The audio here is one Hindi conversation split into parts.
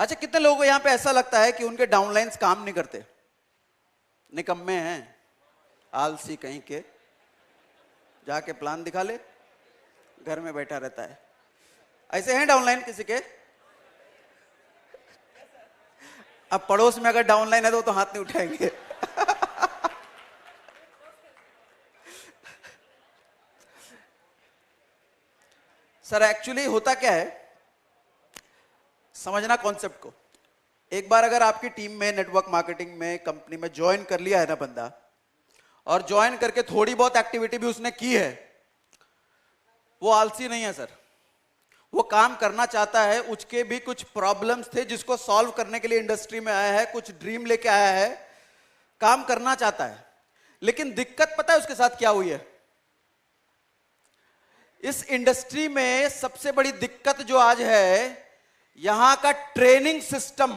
अच्छा, कितने लोगों को यहां पे ऐसा लगता है कि उनके डाउनलाइंस काम नहीं करते, निकम्मे हैं, आलसी कहीं के, जाके प्लान दिखा ले, घर में बैठा रहता है? ऐसे हैं डाउनलाइन किसी के? अब पड़ोस में अगर डाउनलाइन है तो हाथ नहीं उठाएंगे। सर एक्चुअली होता क्या है, समझना कॉन्सेप्ट को। एक बार अगर आपकी टीम में, नेटवर्क मार्केटिंग में, कंपनी में ज्वाइन कर लिया है ना बंदा, और ज्वाइन करके थोड़ी बहुत एक्टिविटी भी उसने की है, वो आलसी नहीं है सर, वो काम करना चाहता है। उसके भी कुछ प्रॉब्लम्स थे जिसको सॉल्व करने के लिए इंडस्ट्री में आया है, कुछ ड्रीम लेके आया है, काम करना चाहता है। लेकिन दिक्कत पता है उसके साथ क्या हुई है? इस इंडस्ट्री में सबसे बड़ी दिक्कत जो आज है, यहां का ट्रेनिंग सिस्टम,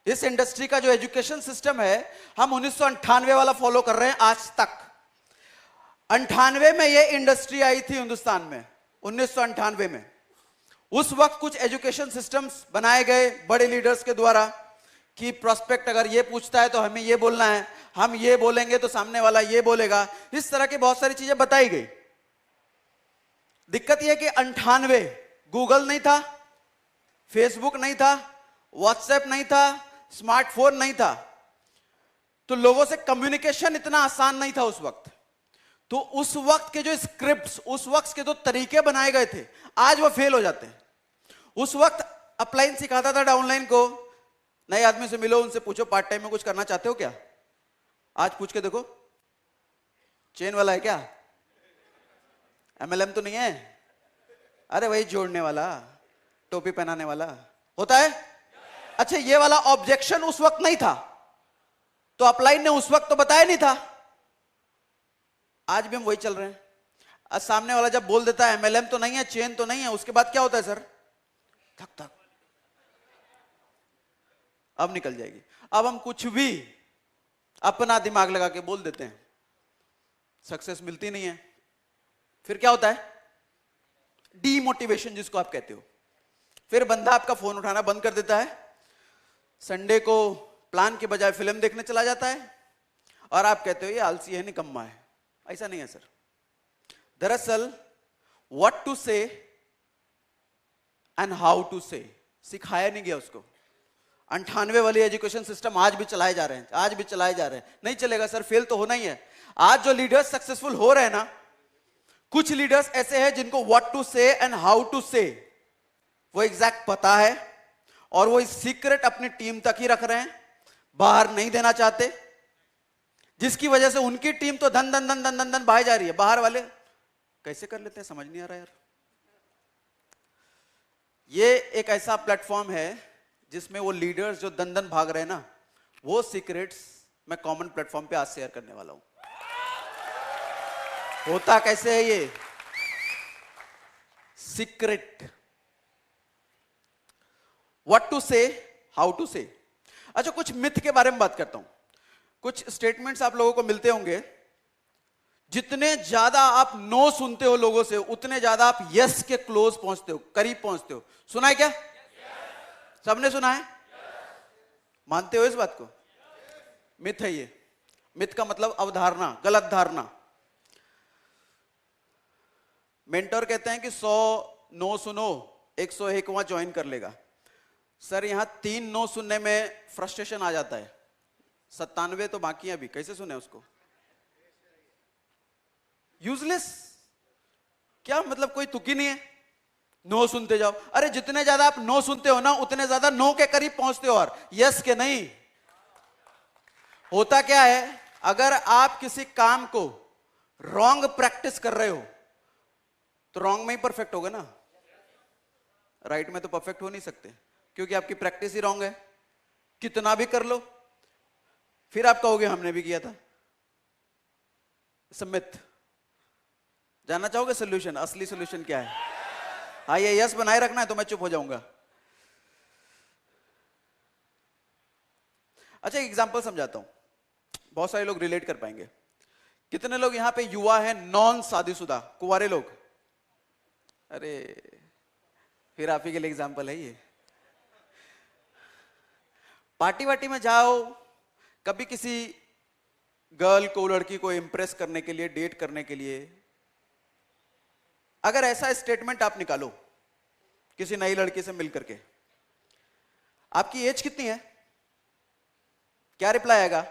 इस इंडस्ट्री का जो एजुकेशन सिस्टम है, हम 1998 वाला फॉलो कर रहे हैं आज तक। 98 में ये इंडस्ट्री आई थी हिंदुस्तान में, 1998 में। उस वक्त कुछ एजुकेशन सिस्टम्स बनाए गए बड़े लीडर्स के द्वारा कि प्रोस्पेक्ट अगर ये पूछता है तो हमें ये बोलना है, हम ये बोलेंगे तो सामने वाला ये बोलेगा, इस तरह की बहुत सारी चीजें बताई गई। दिक्कत यह कि 98 गूगल नहीं था, फेसबुक नहीं था, व्हाट्सएप नहीं था, स्मार्टफोन नहीं था, तो लोगों से कम्युनिकेशन इतना आसान नहीं था उस वक्त। तो उस वक्त के जो स्क्रिप्ट्स, उस वक्त के जो तरीके बनाए गए थे, आज वो फेल हो जाते हैं। उस वक्त अपलाइन सिखाता था डाउनलाइन को, नए आदमी से मिलो, उनसे पूछो पार्ट टाइम में कुछ करना चाहते हो क्या? आज पूछ के देखो, चेन वाला है क्या? एमएलएम तो नहीं है? अरे वही जोड़ने वाला, टोपी पहनाने वाला होता है। अच्छा, ये वाला ऑब्जेक्शन उस वक्त नहीं था, तो अपलाइन ने उस वक्त तो बताया नहीं था। आज भी हम वही चल रहे हैं। आज सामने वाला जब बोल देता है एमएलएम तो नहीं है, चेन तो नहीं है, उसके बाद क्या होता है सर? थक थक, अब निकल जाएगी। अब हम कुछ भी अपना दिमाग लगा के बोल देते हैं, सक्सेस मिलती नहीं है। फिर क्या होता है? डीमोटिवेशन जिसको आप कहते हो। फिर बंदा आपका फोन उठाना बंद कर देता है, संडे को प्लान के बजाय फिल्म देखने चला जाता है, और आप कहते हो ये आलसी है, निकम्मा है। ऐसा नहीं है सर। दरअसल व्हाट टू से एंड हाउ टू से सिखाया नहीं गया उसको। 98 वाली एजुकेशन सिस्टम आज भी चलाए जा रहे हैं, आज भी चलाए जा रहे हैं। नहीं चलेगा सर, फेल तो होना ही है। आज जो लीडर्स सक्सेसफुल हो रहे हैं ना, कुछ लीडर्स ऐसे हैं जिनको व्हाट टू से एंड हाउ टू से वो एग्जैक्ट पता है, और वो इस सीक्रेट अपनी टीम तक ही रख रहे हैं, बाहर नहीं देना चाहते, जिसकी वजह से उनकी टीम तो धन धन धन धन धन धन बहाई जा रही है। बाहर वाले कैसे कर लेते हैं समझ नहीं आ रहा यार। ये एक ऐसा प्लेटफॉर्म है जिसमें वो लीडर्स जो दन दन भाग रहे हैं ना, वो सीक्रेट्स मैं कॉमन प्लेटफॉर्म पे आज शेयर करने वाला हूं। होता कैसे है ये सीक्रेट? व्हाट टू से, हाउ टू से। अच्छा, कुछ मिथ के बारे में बात करता हूं। कुछ स्टेटमेंट्स आप लोगों को मिलते होंगे, जितने ज्यादा आप नो सुनते हो लोगों से, उतने ज्यादा आप यस के क्लोज पहुंचते हो, करीब पहुंचते हो। सुना है क्या? सबने सुना है? मानते हो इस बात को? मिथ है ये। मिथ का मतलब अवधारणा, गलत धारणा। मेंटर कहते हैं कि 100 नो सुनो, 101वां ज्वाइन कर लेगा। सर यहां 3 नो सुनने में फ्रस्ट्रेशन आ जाता है, 97 तो बाकी हैं अभी, कैसे सुने उसको? यूजलेस। क्या मतलब, कोई तुक ही नहीं है? नो सुनते जाओ। अरे जितने ज्यादा आप नो सुनते हो ना, उतने ज्यादा नो के करीब पहुंचते हो, और यस के नहीं। होता क्या है, अगर आप किसी काम को रॉन्ग प्रैक्टिस कर रहे हो तो रॉन्ग में ही परफेक्ट होगा ना, राइट में तो परफेक्ट हो नहीं सकते, क्योंकि आपकी प्रैक्टिस ही रॉन्ग है। कितना भी कर लो, फिर आप कहोगे हमने भी किया था। मिथ। जानना चाहोगे सोल्यूशन? असली सोल्यूशन क्या है? हाँ, ये यस बनाए रखना है तो मैं चुप हो जाऊंगा। अच्छा, एक एग्जांपल समझाता हूं, बहुत सारे लोग रिलेट कर पाएंगे। कितने लोग यहां पे युवा हैं नॉन शादीशुदा, कुंवारे लोग? अरे फिर आप ही के लिए एग्जांपल है ये। पार्टी वार्टी में जाओ, कभी किसी गर्ल को, लड़की को इम्प्रेस करने के लिए, डेट करने के लिए, अगर ऐसा स्टेटमेंट आप निकालो किसी नई लड़की से मिलकर के, आपकी एज कितनी है, क्या रिप्लाई आएगा?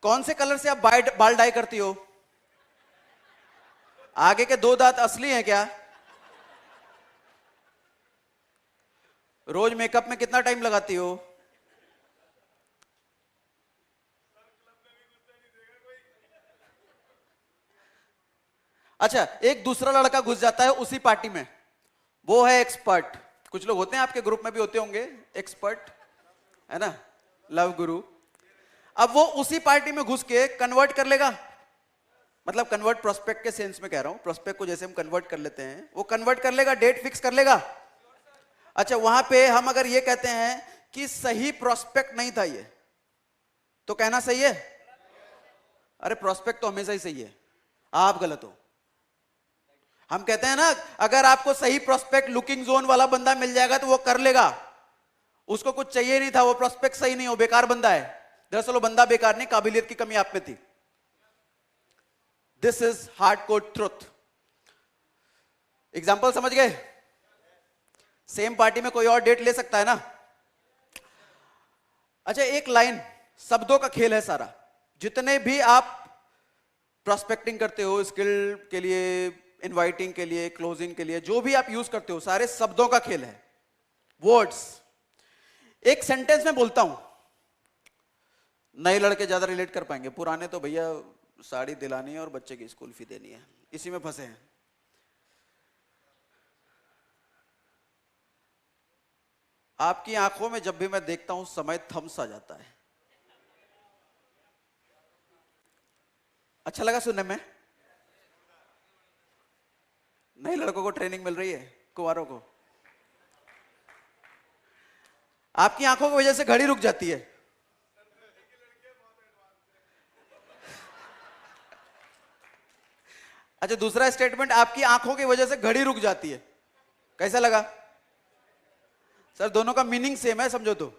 कौन से कलर से आप बाल डाई करती हो? आगे के 2 दांत असली हैं क्या? रोज मेकअप में कितना टाइम लगाती हो? अच्छा, एक दूसरा लड़का घुस जाता है उसी पार्टी में, वो है एक्सपर्ट। कुछ लोग होते हैं आपके ग्रुप में भी होते होंगे एक्सपर्ट, है ना, लव गुरु। अब वो उसी पार्टी में घुस के कन्वर्ट कर लेगा, मतलब कन्वर्ट प्रोस्पेक्ट के सेंस में कह रहा हूं, प्रोस्पेक्ट को जैसे हम कन्वर्ट कर लेते हैं, वो कन्वर्ट कर लेगा, डेट फिक्स कर लेगा। अच्छा, वहां पे हम अगर ये कहते हैं कि सही प्रोस्पेक्ट नहीं था ये, तो कहना सही है? अरे प्रोस्पेक्ट तो हमेशा ही सही है, आप गलत हो। हम कहते हैं ना, अगर आपको सही प्रोस्पेक्ट लुकिंग जोन वाला बंदा मिल जाएगा तो वो कर लेगा, उसको कुछ चाहिए नहीं था, वो प्रोस्पेक्ट सही नहीं हो, बेकार बंदा है। दरअसल वो बंदा बेकार नहीं, काबिलियत की कमी आप में थी। This is hardcore truth. Example समझ गए? सेम पार्टी में कोई और डेट ले सकता है ना। अच्छा, एक लाइन, शब्दों का खेल है सारा। जितने भी आप प्रोस्पेक्टिंग करते हो, स्किल के लिए, इनवाइटिंग के लिए, क्लोजिंग के लिए, जो भी आप यूज करते हो, सारे शब्दों का खेल है, वर्ड्स। एक सेंटेंस में बोलता हूं, नए लड़के ज्यादा रिलेट कर पाएंगे, पुराने तो भैया साड़ी दिलानी है और बच्चे की स्कूल फी देनी है, इसी में फंसे हैं। आपकी आंखों में जब भी मैं देखता हूं समय थम सा जाता है। अच्छा लगा सुनने में? नए लड़कों को ट्रेनिंग मिल रही है, कुंवारों को। आपकी आंखों की वजह से घड़ी रुक जाती है। अच्छा, दूसरा स्टेटमेंट, आपकी आंखों की वजह से घड़ी रुक जाती है। कैसा लगा सर? दोनों का मीनिंग सेम है, समझो तो।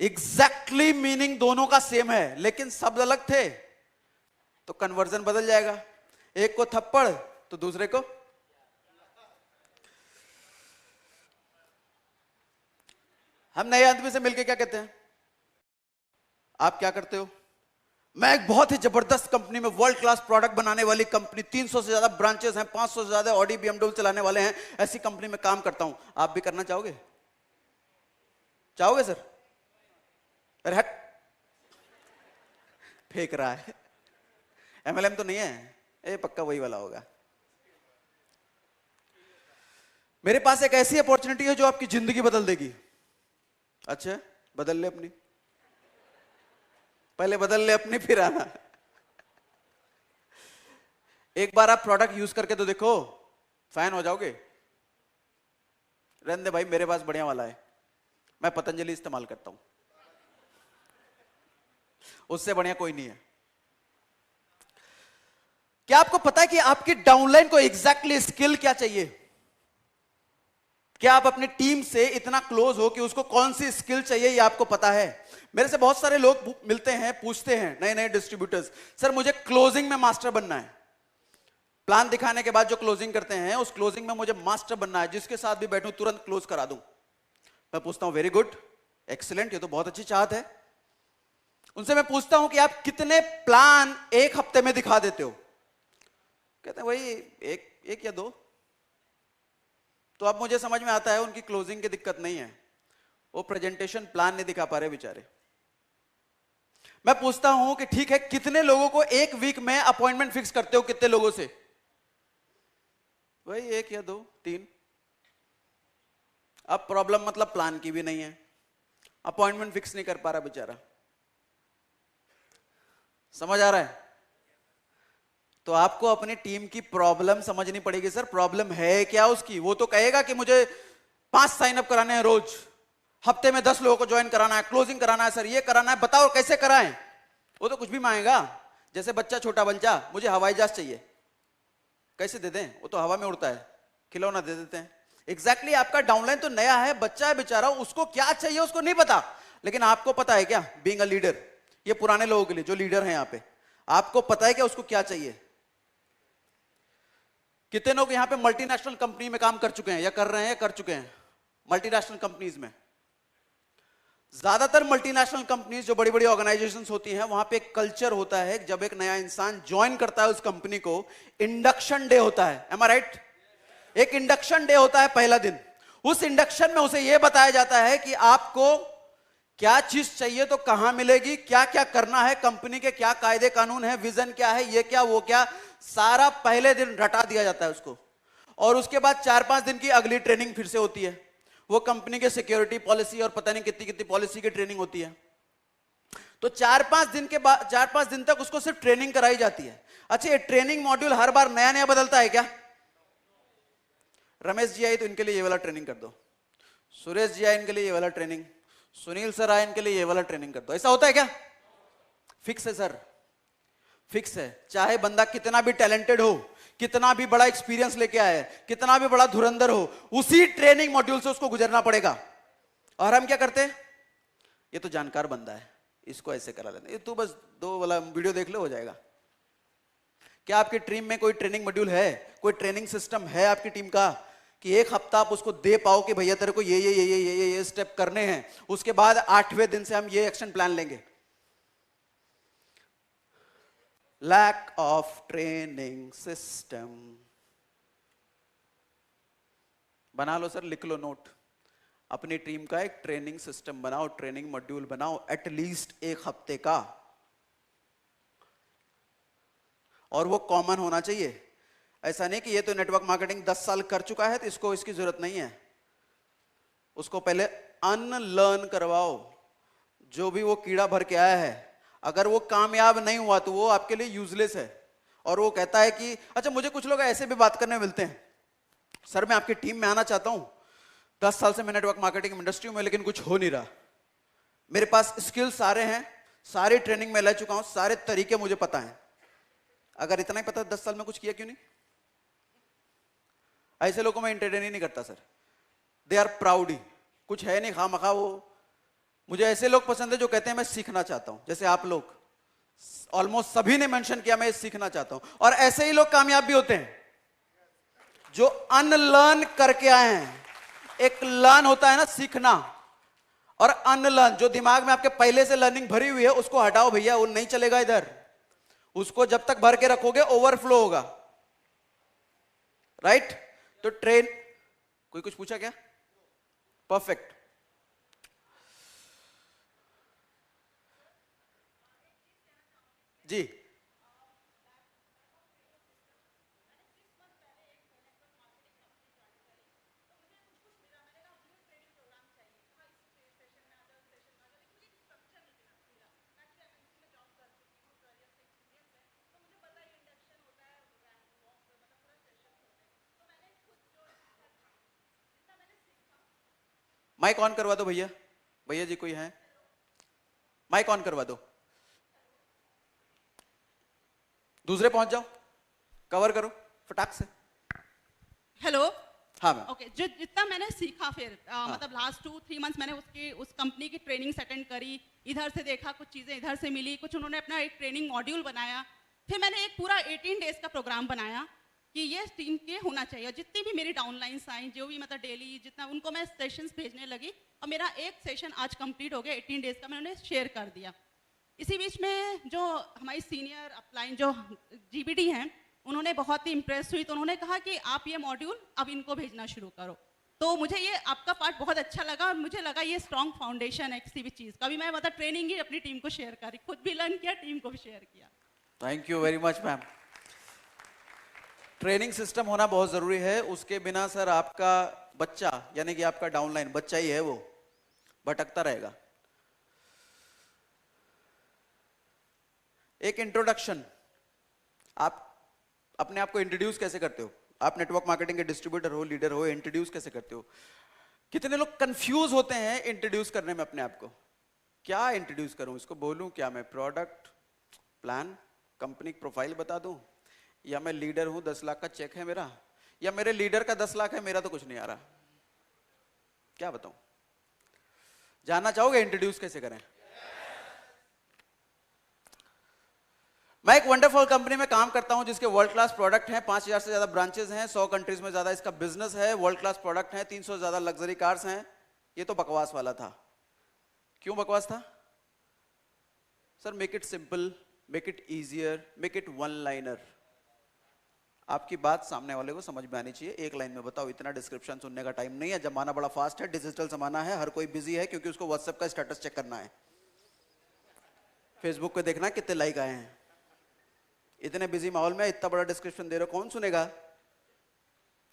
एग्जैक्टली मीनिंग दोनों का सेम है, लेकिन शब्द अलग थे, तो कन्वर्जन बदल जाएगा। एक को थप्पड़ तो दूसरे को। हम नए आदमी से मिलके क्या कहते हैं? आप क्या करते हो? मैं एक बहुत ही जबरदस्त कंपनी में, वर्ल्ड क्लास प्रोडक्ट बनाने वाली कंपनी, 300 से ज्यादा ब्रांचेस हैं, 500 से ज्यादा ऑडी बीएमडब्ल्यू चलाने वाले हैं, ऐसी कंपनी में काम करता हूं। आप भी करना चाहोगे? चाहोगे सर? अरे हट, फेंक रहा है। एमएलएम तो नहीं है, ये पक्का वही वाला होगा। मेरे पास एक ऐसी अपॉर्चुनिटी है जो आपकी जिंदगी बदल देगी। अच्छा, बदल ले अपनी, पहले बदल ले अपनी, फिर आना। एक बार आप प्रोडक्ट यूज करके तो देखो, फैन हो जाओगे। रहने दे भाई, मेरे पास बढ़िया वाला है, मैं पतंजलि इस्तेमाल करता हूं, उससे बढ़िया कोई नहीं है। क्या आपको पता है कि आपकी डाउनलाइन को एग्जैक्टली स्किल क्या चाहिए? क्या आप अपनी टीम से इतना क्लोज हो कि उसको कौन सी स्किल चाहिए ये आपको पता है? मेरे से बहुत सारे लोग मिलते हैं, पूछते हैं, नए नए डिस्ट्रीब्यूटर्स, सर मुझे क्लोजिंग में मास्टर बनना है। प्लान दिखाने के बाद जो क्लोजिंग करते हैं, उस क्लोजिंग में मुझे मास्टर बनना है, जिसके साथ भी बैठूं तुरंत क्लोज करा दूं। मैं पूछता हूं, वेरी गुड, एक्सीलेंट, ये तो बहुत अच्छी चाहत है। उनसे मैं पूछता हूं कि आप कितने प्लान एक हफ्ते में दिखा देते हो? कहते हैं वही एक या 2। तो अब मुझे समझ में आता है उनकी क्लोजिंग की दिक्कत नहीं है, वो प्रेजेंटेशन प्लान नहीं दिखा पा रहे बेचारे। मैं पूछता हूं कि ठीक है, कितने लोगों को एक वीक में अपॉइंटमेंट फिक्स करते हो? कितने लोगों से? वही 1 या 2 3। अब प्रॉब्लम मतलब प्लान की भी नहीं है, अपॉइंटमेंट फिक्स नहीं कर पा रहा बेचारा। समझ आ रहा है? तो आपको अपनी टीम की प्रॉब्लम समझनी पड़ेगी। सर प्रॉब्लम है क्या उसकी? वो तो कहेगा कि मुझे 5 साइन अप कराने हैं रोज, हफ्ते में 10 लोगों को ज्वाइन कराना है, क्लोजिंग कराना है, सर ये कराना है, बताओ कैसे कराएं? वो तो कुछ भी मांगेगा, जैसे बच्चा, छोटा बच्चा, मुझे हवाई जहाज चाहिए, कैसे दे दें? वो तो हवा में उड़ता है, खिलौना दे देते हैं। एग्जैक्टली आपका डाउनलाइन तो नया है, बच्चा है बेचारा, उसको क्या चाहिए उसको नहीं पता, लेकिन आपको पता है क्या? बीइंग अ लीडर, ये पुराने लोगों के लिए जो लीडर हैं यहां पे, आपको पता है क्या उसको क्या चाहिए? कितने लोग यहां पे मल्टीनेशनल कंपनी में काम कर चुके हैं या कर रहे हैं या कर चुके हैं? मल्टीनेशनल कंपनीज में, ज्यादातर मल्टीनेशनल कंपनीज जो बड़ी बड़ी ऑर्गेनाइजेशंस होती हैं, वहां पे एक कल्चर होता है, जब एक नया इंसान ज्वाइन करता है उस कंपनी को, इंडक्शन डे होता है। एम आई राइट? एक इंडक्शन डे होता है पहला दिन। उस इंडक्शन में उसे यह बताया जाता है कि आपको क्या चीज चाहिए तो कहां मिलेगी, क्या क्या करना है, कंपनी के क्या कायदे कानून है, विजन क्या है, ये क्या वो क्या, सारा पहले दिन रटा दिया जाता है उसको। और उसके बाद 4-5 दिन की अगली ट्रेनिंग फिर से होती है, वो कंपनी के सिक्योरिटी पॉलिसी और पता नहीं कितनी कितनी पॉलिसी की ट्रेनिंग होती है। तो 4-5 दिन के बाद 4-5 दिन तक उसको सिर्फ ट्रेनिंग कराई जाती है। अच्छा, ये ट्रेनिंग मॉड्यूल हर बार नया नया बदलता है क्या? रमेश जी आए तो इनके लिए ये वाला ट्रेनिंग कर दो, सुरेश जी आए इनके लिए ये वाला ट्रेनिंग, सुनील सर आए इनके लिए ये वाला ट्रेनिंग कर दो। ऐसा होता है क्या? फिक्स है सर, फिक्स है। चाहे बंदा कितना भी टैलेंटेड हो, कितना भी बड़ा एक्सपीरियंस लेके आए, कितना भी बड़ा धुरंधर हो, उसी ट्रेनिंग मॉड्यूल से उसको गुजरना पड़ेगा। और हम क्या करते हैं? ये तो जानकार बंदा है, इसको ऐसे करा लेते, ये तू बस 2 वाला वीडियो देख लो हो जाएगा। क्या आपकी टीम में कोई ट्रेनिंग मॉड्यूल है, कोई ट्रेनिंग सिस्टम है आपकी टीम का कि एक हफ्ता आप उसको दे पाओ कि भैया तेरे को ये स्टेप करने हैं, उसके बाद 8वें दिन से हम ये एक्शन प्लान लेंगे? Lack of training system. बना लो सर, लिख लो नोट, अपनी टीम का एक ट्रेनिंग सिस्टम बनाओ, ट्रेनिंग मॉड्यूल बनाओ एटलीस्ट 1 हफ्ते का, और वो कॉमन होना चाहिए। ऐसा नहीं कि ये तो नेटवर्क मार्केटिंग 10 साल कर चुका है तो इसको इसकी जरूरत नहीं है। उसको पहले अनलर्न करवाओ, जो भी वो कीड़ा भर के आया है। अगर वो कामयाब नहीं हुआ तो वो आपके लिए यूजलेस है। और वो कहता है कि अच्छा, मुझे कुछ लोग ऐसे भी बात करने मिलते हैं, सर मैं आपकी टीम में आना चाहता हूं, 10 साल से मैं नेटवर्क मार्केटिंग इंडस्ट्री में, लेकिन कुछ हो नहीं रहा, मेरे पास स्किल्स सारे हैं, सारी ट्रेनिंग में ले चुका हूं, सारे तरीके मुझे पता है। अगर इतना ही पता 10 साल में कुछ किया क्यों नहीं? ऐसे लोगों में एंटरटेन ही नहीं करता सर, दे आर प्राउडी, कुछ है नहीं खामखा वो। मुझे ऐसे लोग पसंद है जो कहते हैं मैं सीखना चाहता हूं, जैसे आप लोग ऑलमोस्ट सभी ने मेंशन किया मैं सीखना चाहता हूं। और ऐसे ही लोग कामयाब भी होते हैं जो अनलर्न करके आए हैं। एक लर्न होता है ना सीखना, और अनलर्न जो दिमाग में आपके पहले से लर्निंग भरी हुई है उसको हटाओ भैया, वो नहीं चलेगा इधर। उसको जब तक भर के रखोगे ओवरफ्लो होगा, राइट? तो ट्रेन, कोई कुछ पूछा क्या? परफेक्ट। जी माइक ऑन करवा दो भैया, भैया जी कोई है? माइक ऑन करवा दो, दूसरे पहुंच जाओ, कवर करो फटाक से। हेलो। हाँ मैम। ओके, जो जितना मैंने सीखा फिर मतलब लास्ट 2-3 मंथ्स मैंने उस कंपनी की ट्रेनिंग अटेंड करी, इधर से देखा, कुछ चीज़ें इधर से मिली, कुछ उन्होंने अपना एक ट्रेनिंग मॉड्यूल बनाया, फिर मैंने एक पूरा 18 डेज का प्रोग्राम बनाया कि ये टीम के होना चाहिए। जितनी भी मेरी डाउनलाइंस आई, जो भी मतलब डेली जितना, उनको मैं सेशंस भेजने लगी, और मेरा एक सेशन आज कंप्लीट हो गया 18 डेज का, मैंने उन्हें शेयर कर दिया। इसी बीच में जो हमारी सीनियर अपलाइन जो जीबीडी हैं, उन्होंने बहुत ही इंप्रेस हुई, तो उन्होंने कहा कि आप ये मॉड्यूल अब इनको भेजना शुरू करो। तो मुझे ये आपका पार्ट बहुत अच्छा लगा, और मुझे लगा ये स्ट्रॉन्ग फाउंडेशन है किसी भी चीज़ का। अभी मैं मतलब ट्रेनिंग ही अपनी टीम को शेयर करी, खुद भी लर्न किया, टीम को भी शेयर किया। Thank you very much ma'am. Training system होना बहुत जरूरी है, उसके बिना सर आपका बच्चा यानी कि आपका डाउनलाइन बच्चा ही है, वो भटकता रहेगा। एक इंट्रोडक्शन, आप अपने आप को इंट्रोड्यूस कैसे करते हो? आप नेटवर्क मार्केटिंग के डिस्ट्रीब्यूटर हो, लीडर हो, इंट्रोड्यूस कैसे करते हो? कितने लोग कंफ्यूज होते हैं इंट्रोड्यूस करने में अपने आप को, क्या इंट्रोड्यूस करूं, इसको बोलूं क्या मैं? प्रोडक्ट, प्लान, कंपनी प्रोफाइल बता दूं, या मैं लीडर हूं 10 लाख का चेक है मेरा, या मेरे लीडर का 10 लाख है, मेरा तो कुछ नहीं आ रहा। क्या बताऊं? जानना चाहोगे इंट्रोड्यूस कैसे करें? मैं एक वंडरफुल कंपनी में काम करता हूं जिसके वर्ल्ड क्लास प्रोडक्ट हैं, 5000 से ज्यादा ब्रांचेस हैं, 100 कंट्रीज में ज्यादा इसका बिजनेस है, वर्ल्ड क्लास प्रोडक्ट हैं, 300 से ज्यादा लग्जरी कार्स हैं। ये तो बकवास वाला था। क्यों बकवास था? Sir make it simple, make it easier, make it one liner. आपकी बात सामने वाले को समझ में आनी चाहिए, एक लाइन में बताओ। इतना डिस्क्रिप्शन सुनने का टाइम नहीं है, जमाना बड़ा फास्ट है, डिजिटल जमाना है, हर कोई बिजी है क्योंकि उसको व्हाट्सएप का स्टेटस चेक करना है, फेसबुक पे देखना कितने लाइक आए हैं। इतने बिजी माहौल में इतना बड़ा डिस्क्रिप्शन दे रहे हो, कौन सुनेगा?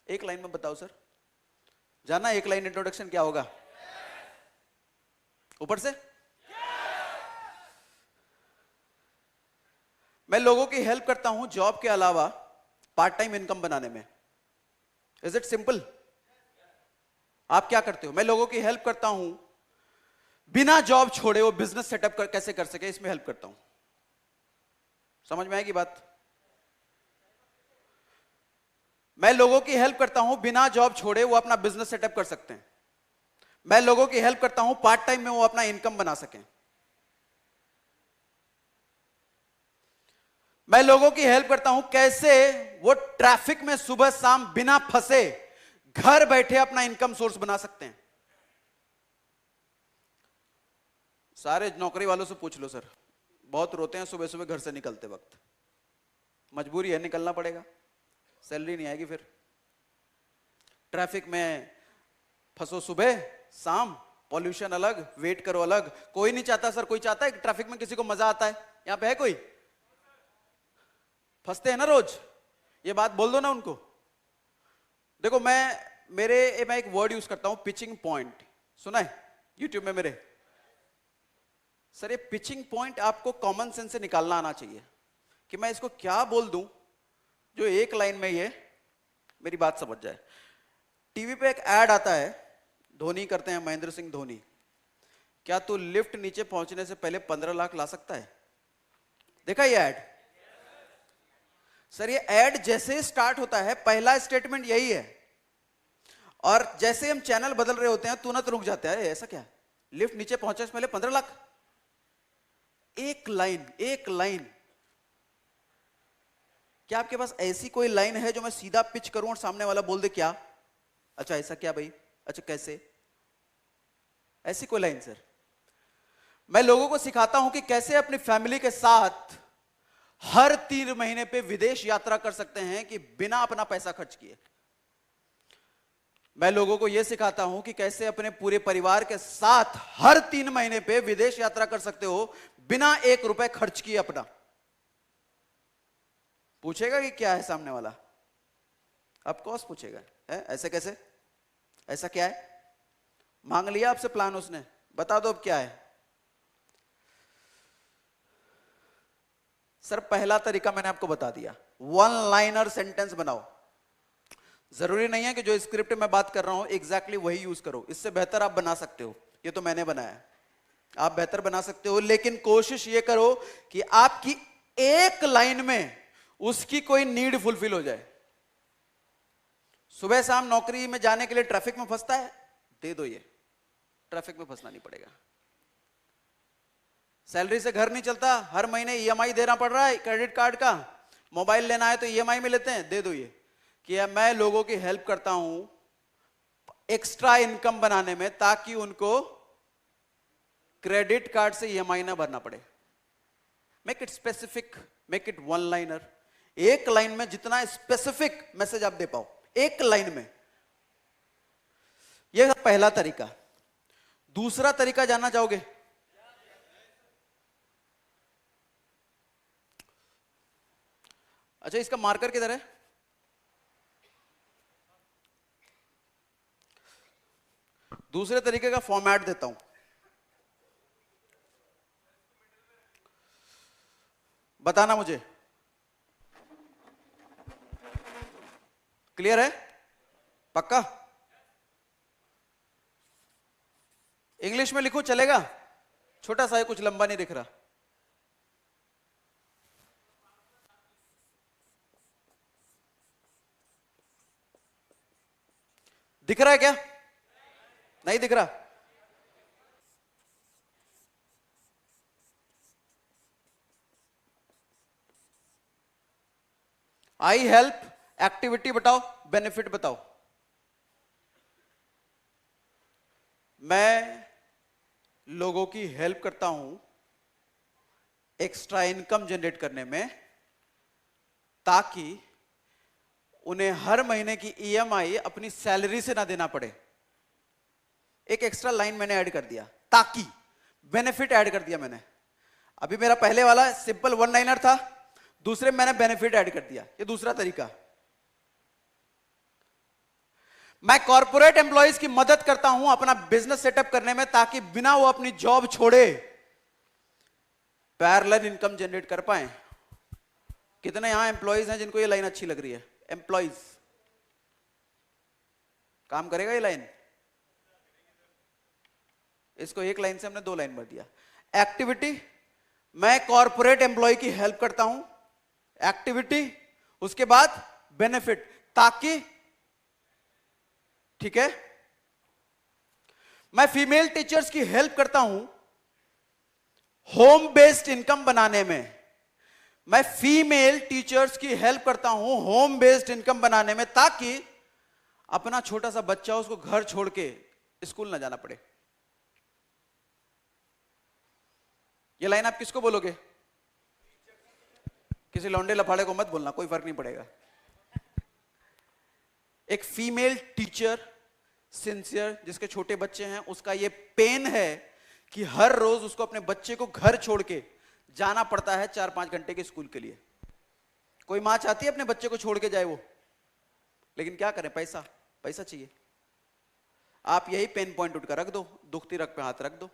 एक लाइन में बताओ सर। जाना एक लाइन इंट्रोडक्शन क्या होगा? ऊपर से मैं लोगों की हेल्प करता हूं जॉब के अलावा पार्ट टाइम इनकम बनाने में। Is it simple? आप क्या करते हो? मैं लोगों की हेल्प करता हूं बिना जॉब छोड़े वो बिजनेस सेटअप कैसे कर सके, इसमें हेल्प करता हूं। समझ में आएगी बात? मैं लोगों की हेल्प करता हूं बिना जॉब छोड़े वो अपना बिजनेस सेटअप कर सकते हैं। मैं लोगों की हेल्प करता हूं पार्ट टाइम में वो अपना इनकम बना सकें। मैं लोगों की हेल्प करता हूं कैसे वो ट्रैफिक में सुबह शाम बिना फंसे घर बैठे अपना इनकम सोर्स बना सकते हैं। सारे नौकरी वालों से पूछ लो सर, बहुत रोते हैं सुबह सुबह घर से निकलते वक्त। मजबूरी है, निकलना पड़ेगा, सैलरी नहीं आएगी फिर। ट्रैफिक में फंसो सुबह शाम, पॉल्यूशन अलग, वेट करो अलग। कोई नहीं चाहता सर, कोई चाहता है कि ट्रैफिक में किसी को मजा आता है? यहां पे है कोई? फंसते हैं ना रोज, ये बात बोल दो ना उनको। देखो मैं एक वर्ड यूज करता हूं, पिचिंग पॉइंट। सुना है यूट्यूब में मेरे? सर ये पिचिंग पॉइंट आपको कॉमन सेंस से निकालना आना चाहिए कि मैं इसको क्या बोल दूं जो एक लाइन में ये मेरी बात समझ जाए। टीवी पे एक ऐड आता है, धोनी करते हैं, महेंद्र सिंह धोनी। क्या तू लिफ्ट नीचे पहुंचने से पहले 15 लाख ला सकता है? देखा ये ऐड? सर ये ऐड जैसे ही स्टार्ट होता है पहला स्टेटमेंट यही है, और जैसे हम चैनल बदल रहे होते हैं तुरंत रुक जाता है। ऐसा क्या? लिफ्ट नीचे पहुंचने से पहले 15 लाख? एक लाइन, एक लाइन। क्या आपके पास ऐसी कोई लाइन है जो मैं सीधा पिच करूं और सामने वाला बोल दे क्या? अच्छा ऐसा क्या भाई? अच्छा कैसे? ऐसी कोई लाइन सर? मैं लोगों को सिखाता हूं कि कैसे अपनी फैमिली के साथ हर 3 महीने पे विदेश यात्रा कर सकते हैं कि बिना अपना पैसा खर्च किए। मैं लोगों को यह सिखाता हूं कि कैसे अपने पूरे परिवार के साथ हर 3 महीने पे विदेश यात्रा कर सकते हो बिना 1 रुपए खर्च किए अपना। पूछेगा कि क्या है सामने वाला? ऑफ कोर्स पूछेगा, है ऐसे कैसे? ऐसा क्या है? मांग लिया आपसे प्लान उसने, बता दो अब क्या है। सर पहला तरीका मैंने आपको बता दिया, वन लाइनर सेंटेंस बनाओ। जरूरी नहीं है कि जो स्क्रिप्ट में बात कर रहा हूं एग्जैक्टली वही यूज करो, इससे बेहतर आप बना सकते हो। ये तो मैंने बनाया, आप बेहतर बना सकते हो, लेकिन कोशिश ये करो कि आपकी एक लाइन में उसकी कोई नीड फुलफिल हो जाए। सुबह शाम नौकरी में जाने के लिए ट्रैफिक में फंसता है, दे दो ये, ट्रैफिक में फंसना नहीं पड़ेगा। सैलरी से घर नहीं चलता, हर महीने ईएमआई देना पड़ रहा है क्रेडिट कार्ड का, मोबाइल लेना है तो ईएमआई में लेते हैं, दे दो ये कि मैं लोगों की हेल्प करता हूं एक्स्ट्रा इनकम बनाने में ताकि उनको क्रेडिट कार्ड से ईएमआई ना भरना पड़े। Make it specific, make it one liner. एक लाइन में जितना स्पेसिफिक मैसेज आप दे पाओ, एक लाइन में। यह पहला तरीका। दूसरा तरीका जानना चाहोगे? अच्छा इसका मार्कर किधर है? दूसरे तरीके का फॉर्मेट देता हूं, बताना मुझे। क्लियर है? पक्का? इंग्लिश में लिखूं चलेगा? छोटा सा है, कुछ लंबा नहीं दिख रहा। दिख रहा है क्या? नहीं दिख रहा? आई हेल्प, एक्टिविटी बताओ, बेनिफिट बताओ। मैं लोगों की हेल्प करता हूं एक्स्ट्रा इनकम जनरेट करने में, ताकि उन्हें हर महीने की ईएमआई अपनी सैलरी से ना देना पड़े। एक एक्स्ट्रा लाइन मैंने ऐड कर दिया, ताकि बेनिफिट ऐड कर दिया मैंने। अभी मेरा पहले वाला सिंपल वन लाइनर था, दूसरे में मैंने बेनिफिट ऐड कर दिया। ये दूसरा तरीका। मैं कॉर्पोरेट एम्प्लॉइज की मदद करता हूं अपना बिजनेस सेटअप करने में, ताकि बिना वो अपनी जॉब छोड़े पैरेलल इनकम जनरेट कर पाए। कितने यहां एम्प्लॉइज हैं जिनको ये लाइन अच्छी लग रही है? एम्प्लॉइज, काम करेगा ये लाइन? इसको एक लाइन से हमने दो लाइन भर दिया। एक्टिविटी, मैं कॉर्पोरेट एम्प्लॉय की हेल्प करता हूं, एक्टिविटी, उसके बाद बेनिफिट, ताकि, ठीक है। मैं फीमेल टीचर्स की हेल्प करता हूं होम बेस्ड इनकम बनाने में। मैं फीमेल टीचर्स की हेल्प करता हूं होम बेस्ड इनकम बनाने में, ताकि अपना छोटा सा बच्चा उसको घर छोड़ के स्कूल ना जाना पड़े। ये लाइन आप किसको बोलोगे? किसी लौंडे लफाड़े को मत बोलना, कोई फर्क नहीं पड़ेगा। एक फीमेल टीचर सिंसियर जिसके छोटे बच्चे हैं, उसका ये पेन है कि हर रोज उसको अपने बच्चे को घर छोड़ के जाना पड़ता है 4-5 घंटे के स्कूल के लिए। कोई मां चाहती है अपने बच्चे को छोड़ के जाए वो, लेकिन क्या करें, पैसा पैसा चाहिए। आप यही पेन पॉइंट उठकर रख दो, दुखती रग पे हाथ रख दो।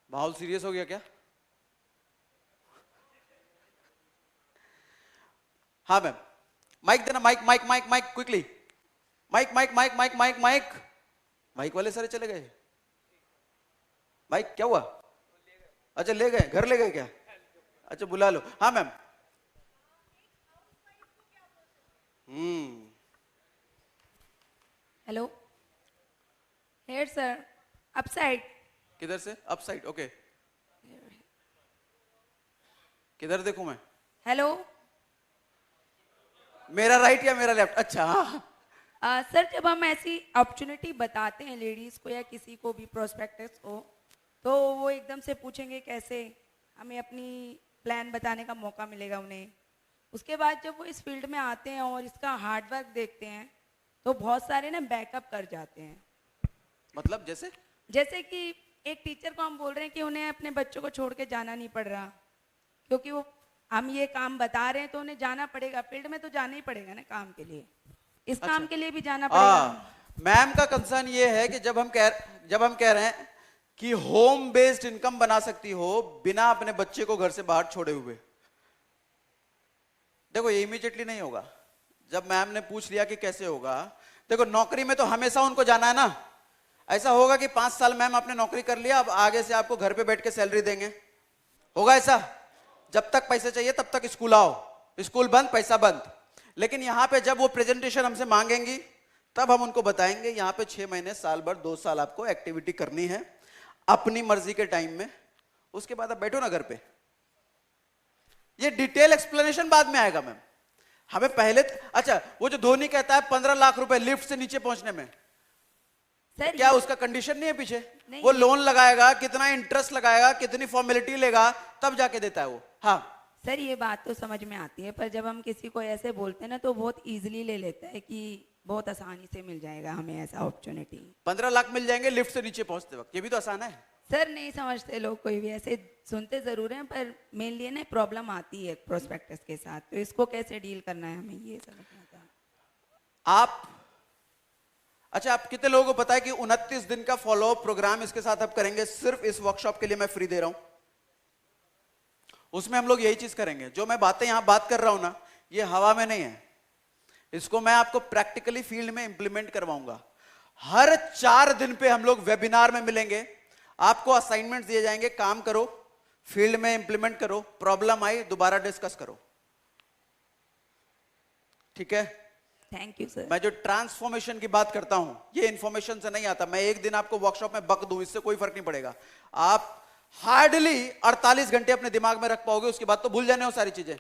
माहौल सीरियस हो गया क्या? हाँ मैम, माइक देना, mic mic mic mic quickly, mic mic mic mic mic mic. Mic वाले सारे चले गए। माइक क्या हुआ? अच्छा ले गए, घर ले गए क्या? अच्छा बुला लो। हाँ ma'am. Hello, head sir, upside. किधर से? Up side, okay. किधर देखूं मैं? हेलो मेरा राइट या मेरा लेफ्ट? अच्छा हाँ। सर, जब हम ऐसी अपॉर्चुनिटी बताते हैं लेडीज को या किसी को भी प्रोस्पेक्टस को, तो वो एकदम से पूछेंगे कैसे, हमें अपनी प्लान बताने का मौका मिलेगा उन्हें। उसके बाद जब वो इस फील्ड में आते हैं और इसका हार्डवर्क देखते हैं, तो बहुत सारे ना बैकअप कर जाते हैं। मतलब जैसे कि एक टीचर को हम बोल रहे हैं कि उन्हें अपने बच्चों को छोड़ के जाना नहीं पड़ रहा, क्योंकि वो हम ये काम बता रहे हैं तो उन्हें जाना पड़ेगा, फील्ड में तो जाना ही पड़ेगा ना काम के लिए, इस अच्छा। काम के लिए भी जाना पड़ेगा। मैम का कंसर्न ये है कि जब हम कह रहे हैं कि होम बेस्ड इनकम बना सकती हो बिना अपने बच्चे को घर से बाहर छोड़े हुए, देखो ये इमीडिएटली नहीं होगा। जब मैम ने पूछ लिया कि कैसे होगा, देखो नौकरी में तो हमेशा उनको जाना है ना। ऐसा होगा कि 5 साल मैम आपने नौकरी कर लिया, अब आगे से आपको घर पे बैठ के सैलरी देंगे? होगा ऐसा? जब तक पैसे चाहिए तब तक स्कूल आओ, स्कूल बंद पैसा बंद। लेकिन यहां पे जब वो प्रेजेंटेशन हमसे मांगेंगी, तब हम उनको बताएंगे यहाँ पे 6 महीने, साल भर, 2 साल आपको एक्टिविटी करनी है अपनी मर्जी के टाइम में। उसके बाद आप बैठो ना घर पे। ये डिटेल एक्सप्लेनेशन बाद में आएगा मैम। हमें पहले अच्छा, वो जो धोनी कहता है 15 लाख रुपए लिफ्ट से नीचे पहुंचने में, सर क्या उसका कंडीशन नहीं है पीछे? नहीं, वो लोन लगाएगा, कितना इंटरेस्ट लगाएगा, कितनी फॉर्मेलिटी लेगा, तब जाके देता है वो। हाँ सर, ये बात तो समझ में आती है, पर जब हम किसी को ऐसे बोलते हैं ना, तो बहुत इजीली ले लेता है कि बहुत आसानी से मिल जाएगा हमें ऐसा अपॉर्चुनिटी। 15 लाख मिल जाएंगे लिफ्ट से नीचे पहुंचते वक्त, ये भी तो आसान है। सर नहीं समझते लोग, कोई भी ऐसे सुनते जरूर हैं, पर मेनली ना प्रॉब्लम आती है प्रोस्पेक्टस के साथ, तो इसको कैसे डील करना है हमें ये समझना था। अच्छा, आप कितने लोगों को पता है कि 29 दिन का फॉलोअप प्रोग्राम इसके साथ अब करेंगे? सिर्फ इस वर्कशॉप के लिए मैं फ्री दे रहा हूं। उसमें हम लोग यही चीज करेंगे। जो मैं बातें यहां बात कर रहा हूं ना, ये हवा में नहीं है, इसको मैं आपको प्रैक्टिकली फील्ड में इंप्लीमेंट करवाऊंगा। हर 4 दिन पे हम लोग वेबिनार में मिलेंगे, आपको असाइनमेंट्स दिए जाएंगे, काम करो, फील्ड में इंप्लीमेंट करो, प्रॉब्लम आई दोबारा डिस्कस करो, ठीक है? Thank you sir. मैं जो ट्रांसफॉर्मेशन की बात करता हूं, ये इंफॉर्मेशन से नहीं आता। मैं एक दिन आपको वर्कशॉप में बक दूं, इससे कोई फर्क नहीं पड़ेगा। आप हार्डली 48 घंटे अपने दिमाग में रख पाओगे, उसके बाद तो भूल जाने हो सारी चीजें।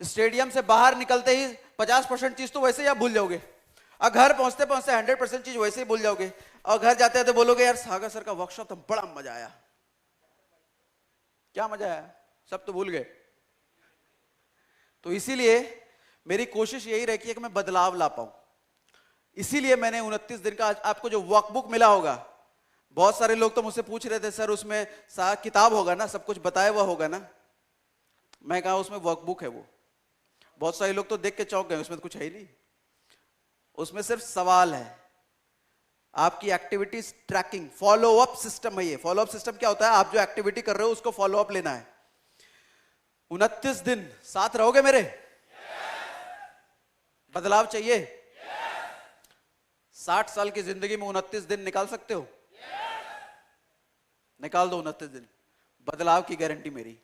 स्टेडियम से बाहर निकलते ही 50% चीज तो वैसे ही आप भूल जाओगे, और घर पहुंचते पहुंचते 100% चीज वैसे ही भूल जाओगे, और घर जाते हैं तो बोलोगे यार सागर सर का वर्कशॉप तो बड़ा मजा आया। क्या मजा आया, सब तो भूल गए। तो इसीलिए मेरी कोशिश यही रही कि मैं बदलाव ला पाऊं। इसीलिए मैंने 29 दिन का, आपको जो वर्कबुक मिला होगा, बहुत सारे लोग तो मुझसे पूछ रहे थे सर उसमें किताब होगा ना, सब कुछ बताया हुआ होगा ना। मैं कहा उसमें वर्कबुक है वो। बहुत सारे लोग तो देख के चौंक गए, उसमें तो कुछ है ही नहीं, उसमें सिर्फ सवाल है। आपकी activities tracking, follow up system है ये। फॉलो अप सिस्टम क्या होता है? आप जो एक्टिविटी कर रहे हो उसको फॉलो अप लेना है। 29 दिन साथ रहोगे मेरे? बदलाव चाहिए? 60 साल की जिंदगी में 29 दिन निकाल सकते हो? निकाल दो 29 दिन, बदलाव की गारंटी मेरी।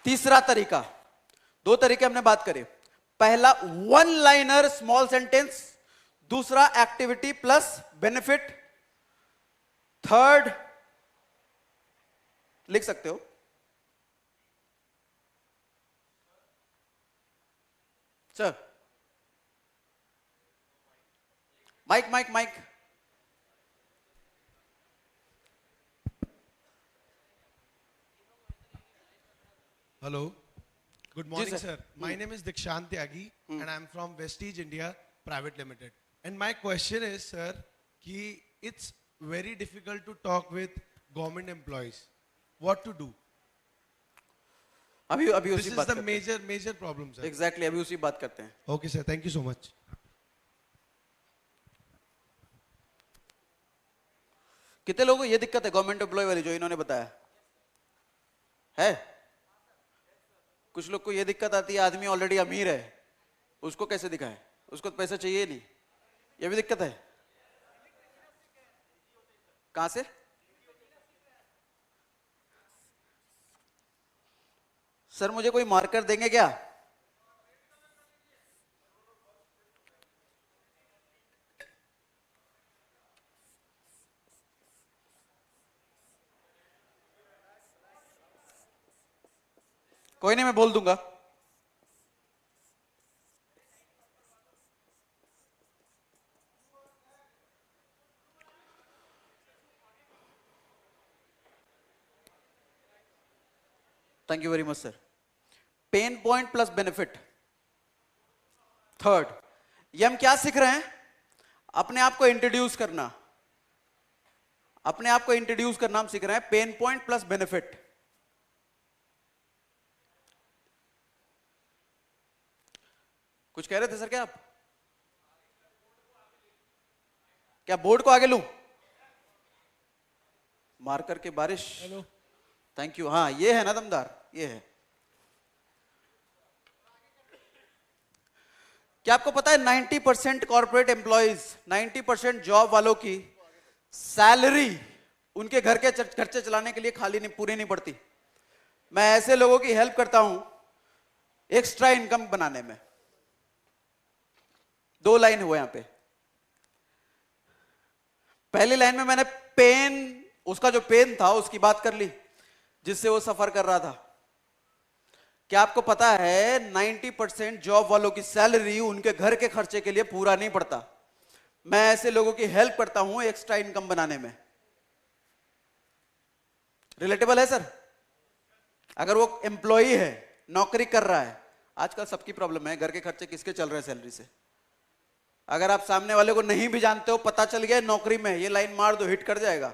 तीसरा तरीका, 2 तरीके हमने बात करी। पहला वन लाइनर स्मॉल सेंटेंस, दूसरा एक्टिविटी प्लस बेनिफिट, थर्ड लिख सकते हो sir. Mic mic mic. Hello. Good morning, sir. sir. My name is Dikshant Tyagi and I'm from Vestige India Private Limited. And my question is, sir, कि it's very difficult to talk with government employees. What to do? अभी This उसी is बात the करते हैं। major problem, sir. एग्जैक्टली अभी उसी बात करते हैं। Okay, sir. Thank you so much. कितने लोगों को ये दिक्कत है गवर्नमेंट एम्प्लॉय वाली जो इन्होंने बताया है? कुछ लोग को ये दिक्कत आती है, आदमी ऑलरेडी अमीर है, उसको कैसे दिखाए, उसको तो पैसा चाहिए नहीं, ये भी दिक्कत है। कहां से? सर मुझे कोई मार्कर देंगे क्या? कोई नहीं, मैं बोल दूंगा। Thank you very much sir. Pain point plus benefit. Third, ये हम क्या सीख रहे हैं? अपने आप को इंट्रोड्यूस करना। अपने आप को इंट्रोड्यूस करना हम सीख रहे हैं। Pain point plus benefit. कुछ कह रहे थे सर क्या आप? क्या बोर्ड को आगे लूं? मार्कर के बारिश। Hello. Thank you. हाँ ये है ना दमदार, ये है। क्या आपको पता है 90% कॉर्पोरेट एम्प्लॉइज, 90% जॉब वालों की सैलरी उनके घर के खर्चे चलाने के लिए खाली नहीं, पूरी नहीं पड़ती। मैं ऐसे लोगों की हेल्प करता हूं एक्स्ट्रा इनकम बनाने में। 2 लाइन हुए यहां पे। पहली लाइन में मैंने पेन, उसका जो पेन था उसकी बात कर ली जिससे वो सफर कर रहा था। क्या आपको पता है 90% जॉब वालों की सैलरी उनके घर के खर्चे के लिए पूरा नहीं पड़ता। मैं ऐसे लोगों की हेल्प करता हूं एक्स्ट्रा इनकम बनाने में। रिलेटेबल है सर? अगर वो एम्प्लॉई है, नौकरी कर रहा है, आजकल सबकी प्रॉब्लम है घर के खर्चे किसके चल रहे हैं सैलरी से। अगर आप सामने वाले को नहीं भी जानते हो, पता चल गया नौकरी में, ये लाइन मार दो, हिट कर जाएगा।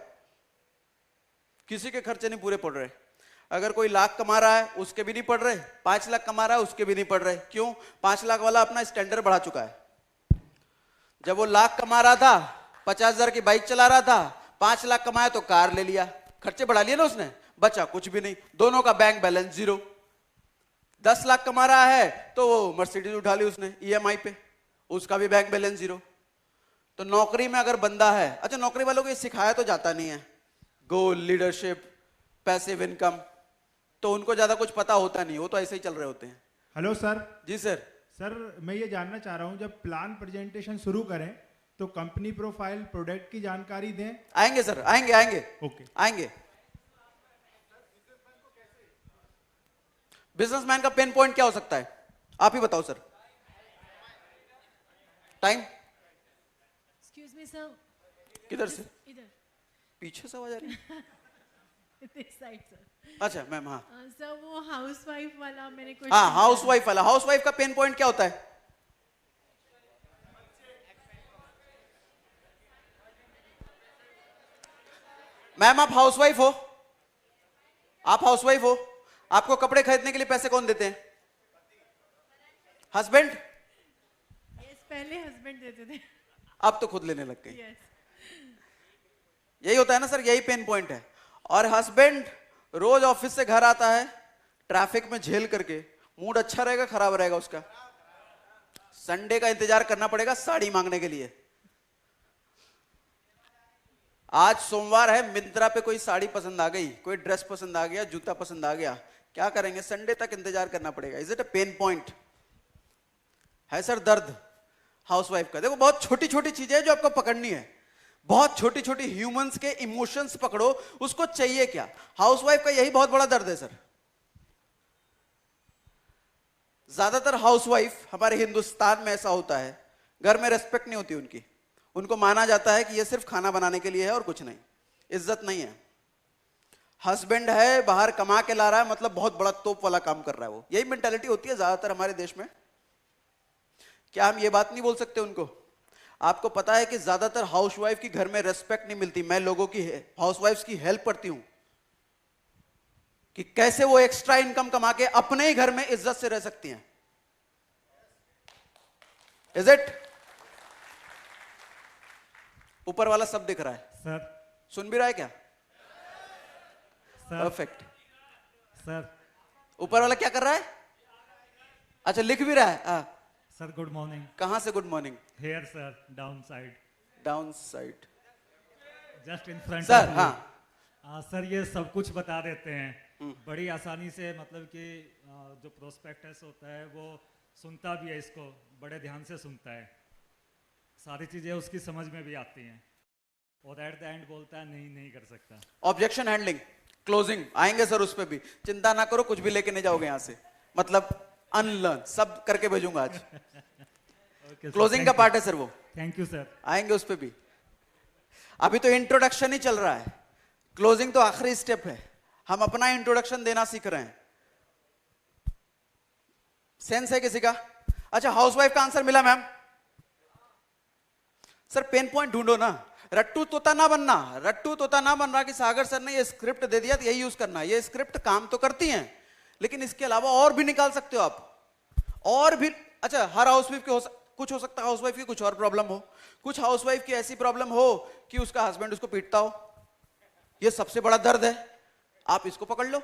किसी के खर्चे नहीं पूरे पड़ रहे। अगर कोई लाख कमा रहा है उसके भी नहीं पड़ रहे, 5 लाख कमा रहा है उसके भी नहीं पड़ रहे। क्यों? 5 लाख वाला अपना स्टैंडर्ड बढ़ा चुका है। जब वो लाख कमा रहा था, 50,000 की बाइक चला रहा था, 5 लाख कमाया तो कार ले लिया, खर्चे बढ़ा लिए ना उसने, बचा कुछ भी नहीं। दोनों का बैंक बैलेंस 0। 10 लाख कमा रहा है तो वो मर्सिडीज उठा ली उसने EMI पे, उसका भी बैंक बैलेंस 0। तो नौकरी में अगर बंदा है, अच्छा नौकरी वालों को ये सिखाया तो जाता नहीं है, गोल, लीडरशिप, पैसिव इनकम, तो उनको ज्यादा कुछ पता होता नहीं, वो तो ऐसे ही चल रहे होते हैं। Hello sir. जी सर। सर मैं ये जानना चाह रहा हूँ, जब प्लान प्रेजेंटेशन शुरू करें तो कंपनी प्रोफाइल, प्रोडक्ट की जानकारी दें। आएंगे सर, आएंगे आएंगे ओके। आएंगे। बिजनेसमैन का पेन पॉइंट क्या हो सकता है, आप ही बताओ sir. Time. Excuse me sir, किधर से? इधर पीछे से आवाज आ रही है? This side sir. अच्छा मैम। हाँ सर वो हाउसवाइफ वाला मैंने कुछ हाँ, हाउसवाइफ वाला। हाउसवाइफ का पेन पॉइंट क्या होता है? मैम आप हाउसवाइफ हो, आप हाउसवाइफ हो, आपको कपड़े खरीदने के लिए पैसे कौन देते हैं? हस्बैंड। यस, पहले हस्बैंड देते थे। अब तो खुद लेने लग गई। यस। यही होता है ना सर, यही पेन पॉइंट है। और हस्बैंड रोज ऑफिस से घर आता है ट्रैफिक में झेल करके, मूड अच्छा रहेगा खराब रहेगा उसका? संडे का इंतजार करना पड़ेगा साड़ी मांगने के लिए। आज सोमवार है, मिंत्रा पे कोई साड़ी पसंद आ गई, कोई ड्रेस पसंद आ गया, जूता पसंद आ गया, क्या करेंगे? संडे तक इंतजार करना पड़ेगा। Is it a pain point? है सर दर्द हाउसवाइफ का। देखो बहुत छोटी छोटी चीजें जो आपको पकड़नी है, बहुत छोटी छोटी ह्यूमंस के इमोशंस पकड़ो, उसको चाहिए क्या। हाउसवाइफ का यही बहुत बड़ा दर्द है सर। ज्यादातर हाउसवाइफ हमारे हिंदुस्तान में ऐसा होता है, घर में रेस्पेक्ट नहीं होती उनकी। उनको माना जाता है कि ये सिर्फ खाना बनाने के लिए है और कुछ नहीं, इज्जत नहीं है। हस्बैंड है, बाहर कमा के ला रहा है, मतलब बहुत बड़ा तोप वाला काम कर रहा है वो। यही मेंटालिटी होती है ज्यादातर हमारे देश में। क्या हम ये बात नहीं बोल सकते उनको? आपको पता है कि ज्यादातर हाउसवाइफ की घर में रेस्पेक्ट नहीं मिलती। मैं लोगों की हाउसवाइफ्स की हेल्प करती हूं कि कैसे वो एक्स्ट्रा इनकम कमा के अपने ही घर में इज्जत से रह सकती हैं। Is it? ऊपर वाला सब दिख रहा है सर। सुन भी रहा है क्या? सर। परफेक्ट। सर। ऊपर वाला क्या कर रहा है? अच्छा लिख भी रहा है। Sir good morning. कहां से good morning? Here sir, down side. Down side. Just in front sir हाँ सर ये सब कुछ बता देते हैं बड़ी आसानी से, मतलब कि जो प्रोस्पेक्टस होता है वो सुनता भी है, इसको बड़े ध्यान से सुनता है, सारी चीजें उसकी समझ में भी आती हैं, और एट द एंड बोलता है नहीं नहीं कर सकता। ऑब्जेक्शन हैंडलिंग, क्लोजिंग आएंगे सर, उस पे भी चिंता ना करो, कुछ भी लेके नहीं जाओगे यहां से, मतलब अनलर्न सब करके भेजूंगा आज। क्लोजिंग का पार्ट है सर वो। Thank you sir. आएंगे उस पे भी। अभी तो इंट्रोडक्शन ही चल रहा है, क्लोजिंग तो आखिरी स्टेप है। हम अपना इंट्रोडक्शन देना सीख रहे हैं। सेंस है किसी का? अच्छा हाउसवाइफ का आंसर मिला मैम। सर पेन पॉइंट ढूंढो ना, रट्टू तोता ना बनना। रट्टू तोता ना बन रहा कि सागर सर ने ये स्क्रिप्ट दे दिया तो यही यूज करना। ये स्क्रिप्ट काम तो करती हैं, लेकिन इसके अलावा और भी निकाल सकते हो आप, और भी। अच्छा हर हाउसवाइफ के कुछ हो सकता है, हाउसवाइफ की कुछ और प्रॉब्लम हो, कुछ हाउसवाइफ की ऐसी प्रॉब्लम हो कि उसका हस्बैंड उसको पीटता हो। ये सबसे बड़ा दर्द है, आप इसको पकड़ लो।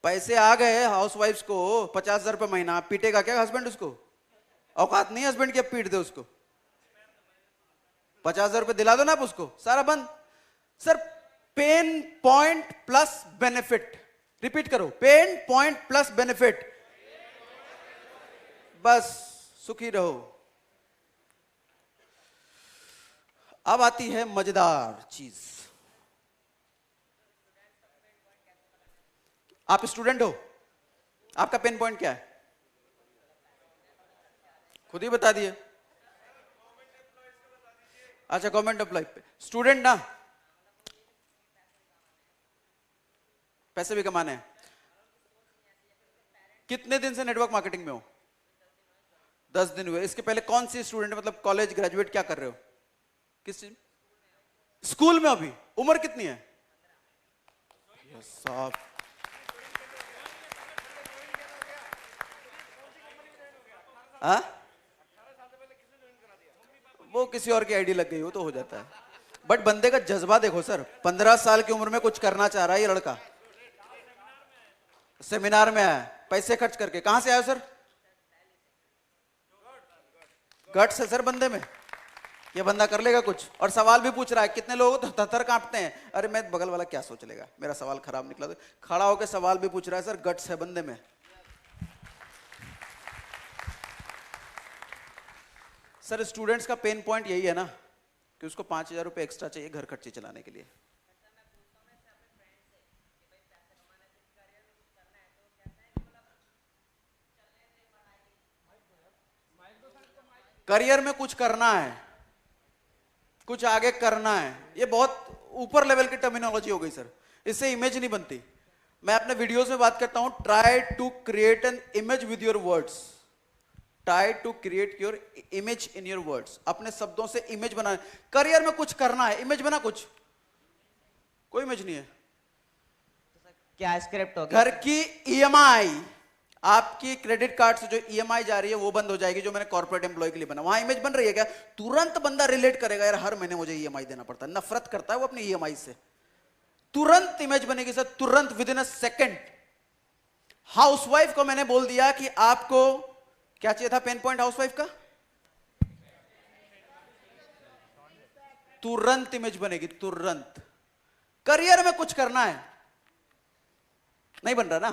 पैसे आ गए हाउसवाइफ्स को 50,000 रुपए महीना, पीटेगा क्या हस्बैंड उसको? औकात नहीं हस्बैंड की अब पीट दे उसको। 50,000 रुपए दिला दो ना आप उसको, सारा बंद। Sir pain point plus benefit, repeat करो, पेन पॉइंट प्लस बेनिफिट, बस सुखी रहो। अब आती है मजेदार चीज। आप स्टूडेंट हो, आपका पेन पॉइंट क्या है? खुद ही बता दिए। अच्छा गवर्नमेंट एम्प्लॉय पे स्टूडेंट ना, पैसे भी कमाने हैं। कितने दिन से नेटवर्क मार्केटिंग में हो? 10 दिन हुए। इसके पहले कौन सी स्टूडेंट, मतलब कॉलेज ग्रेजुएट क्या कर रहे हो? किस चीज? स्कूल में। अभी उम्र कितनी है? साहब वो किसी और की आईडी लग गई हो तो हो जाता है, बट बंदे का जज्बा देखो सर। 15 साल की उम्र में कुछ करना चाह रहा है ये लड़का। सेमिनार में आया पैसे खर्च करके। कहां से आया सर? गट्स है सर बंदे में। ये बंदा कर लेगा कुछ? और सवाल भी पूछ रहा है। कितने लोग तो थरथर कांपते हैं, अरे मैं बगल वाला क्या सोच लेगा, मेरा सवाल खराब निकला तो। खड़ा होकर सवाल भी पूछ रहा है। सर गट्स है बंदे में। सर स्टूडेंट्स का पेन पॉइंट यही है ना कि उसको 5,000 रुपए एक्स्ट्रा चाहिए घर खर्चे चलाने के लिए। करियर में कुछ करना है, कुछ आगे करना है, ये बहुत ऊपर लेवल की टर्मिनोलॉजी हो गई सर, इससे इमेज नहीं बनती। मैं अपने वीडियोस में बात करता हूं, try to create an image with your words, try to create your image in your words. अपने शब्दों से इमेज बनाना। करियर में कुछ करना है, इमेज बना कुछ, कोई इमेज नहीं है। क्या स्क्रिप्ट होगी? घर की ईएमआई, आपकी क्रेडिट कार्ड से जो ईएमआई जा रही है वो बंद हो जाएगी, जो मैंने कॉर्पोरेट एम्प्लॉय के लिए बना। वहां इमेज बन रही है क्या? तुरंत बंदा रिलेट करेगा, यार हर महीने मुझे ईएमआई देना पड़ता है, नफरत करता है वो अपनी ईएमआई से। तुरंत इमेज बनेगी सर, तुरंत, with in a second. Housewife को मैंने बोल दिया कि आपको क्या चाहिए था पेन पॉइंट हाउसवाइफ का, तुरंत इमेज बनेगी, तुरंत। करियर में कुछ करना है, नहीं बन रहा ना,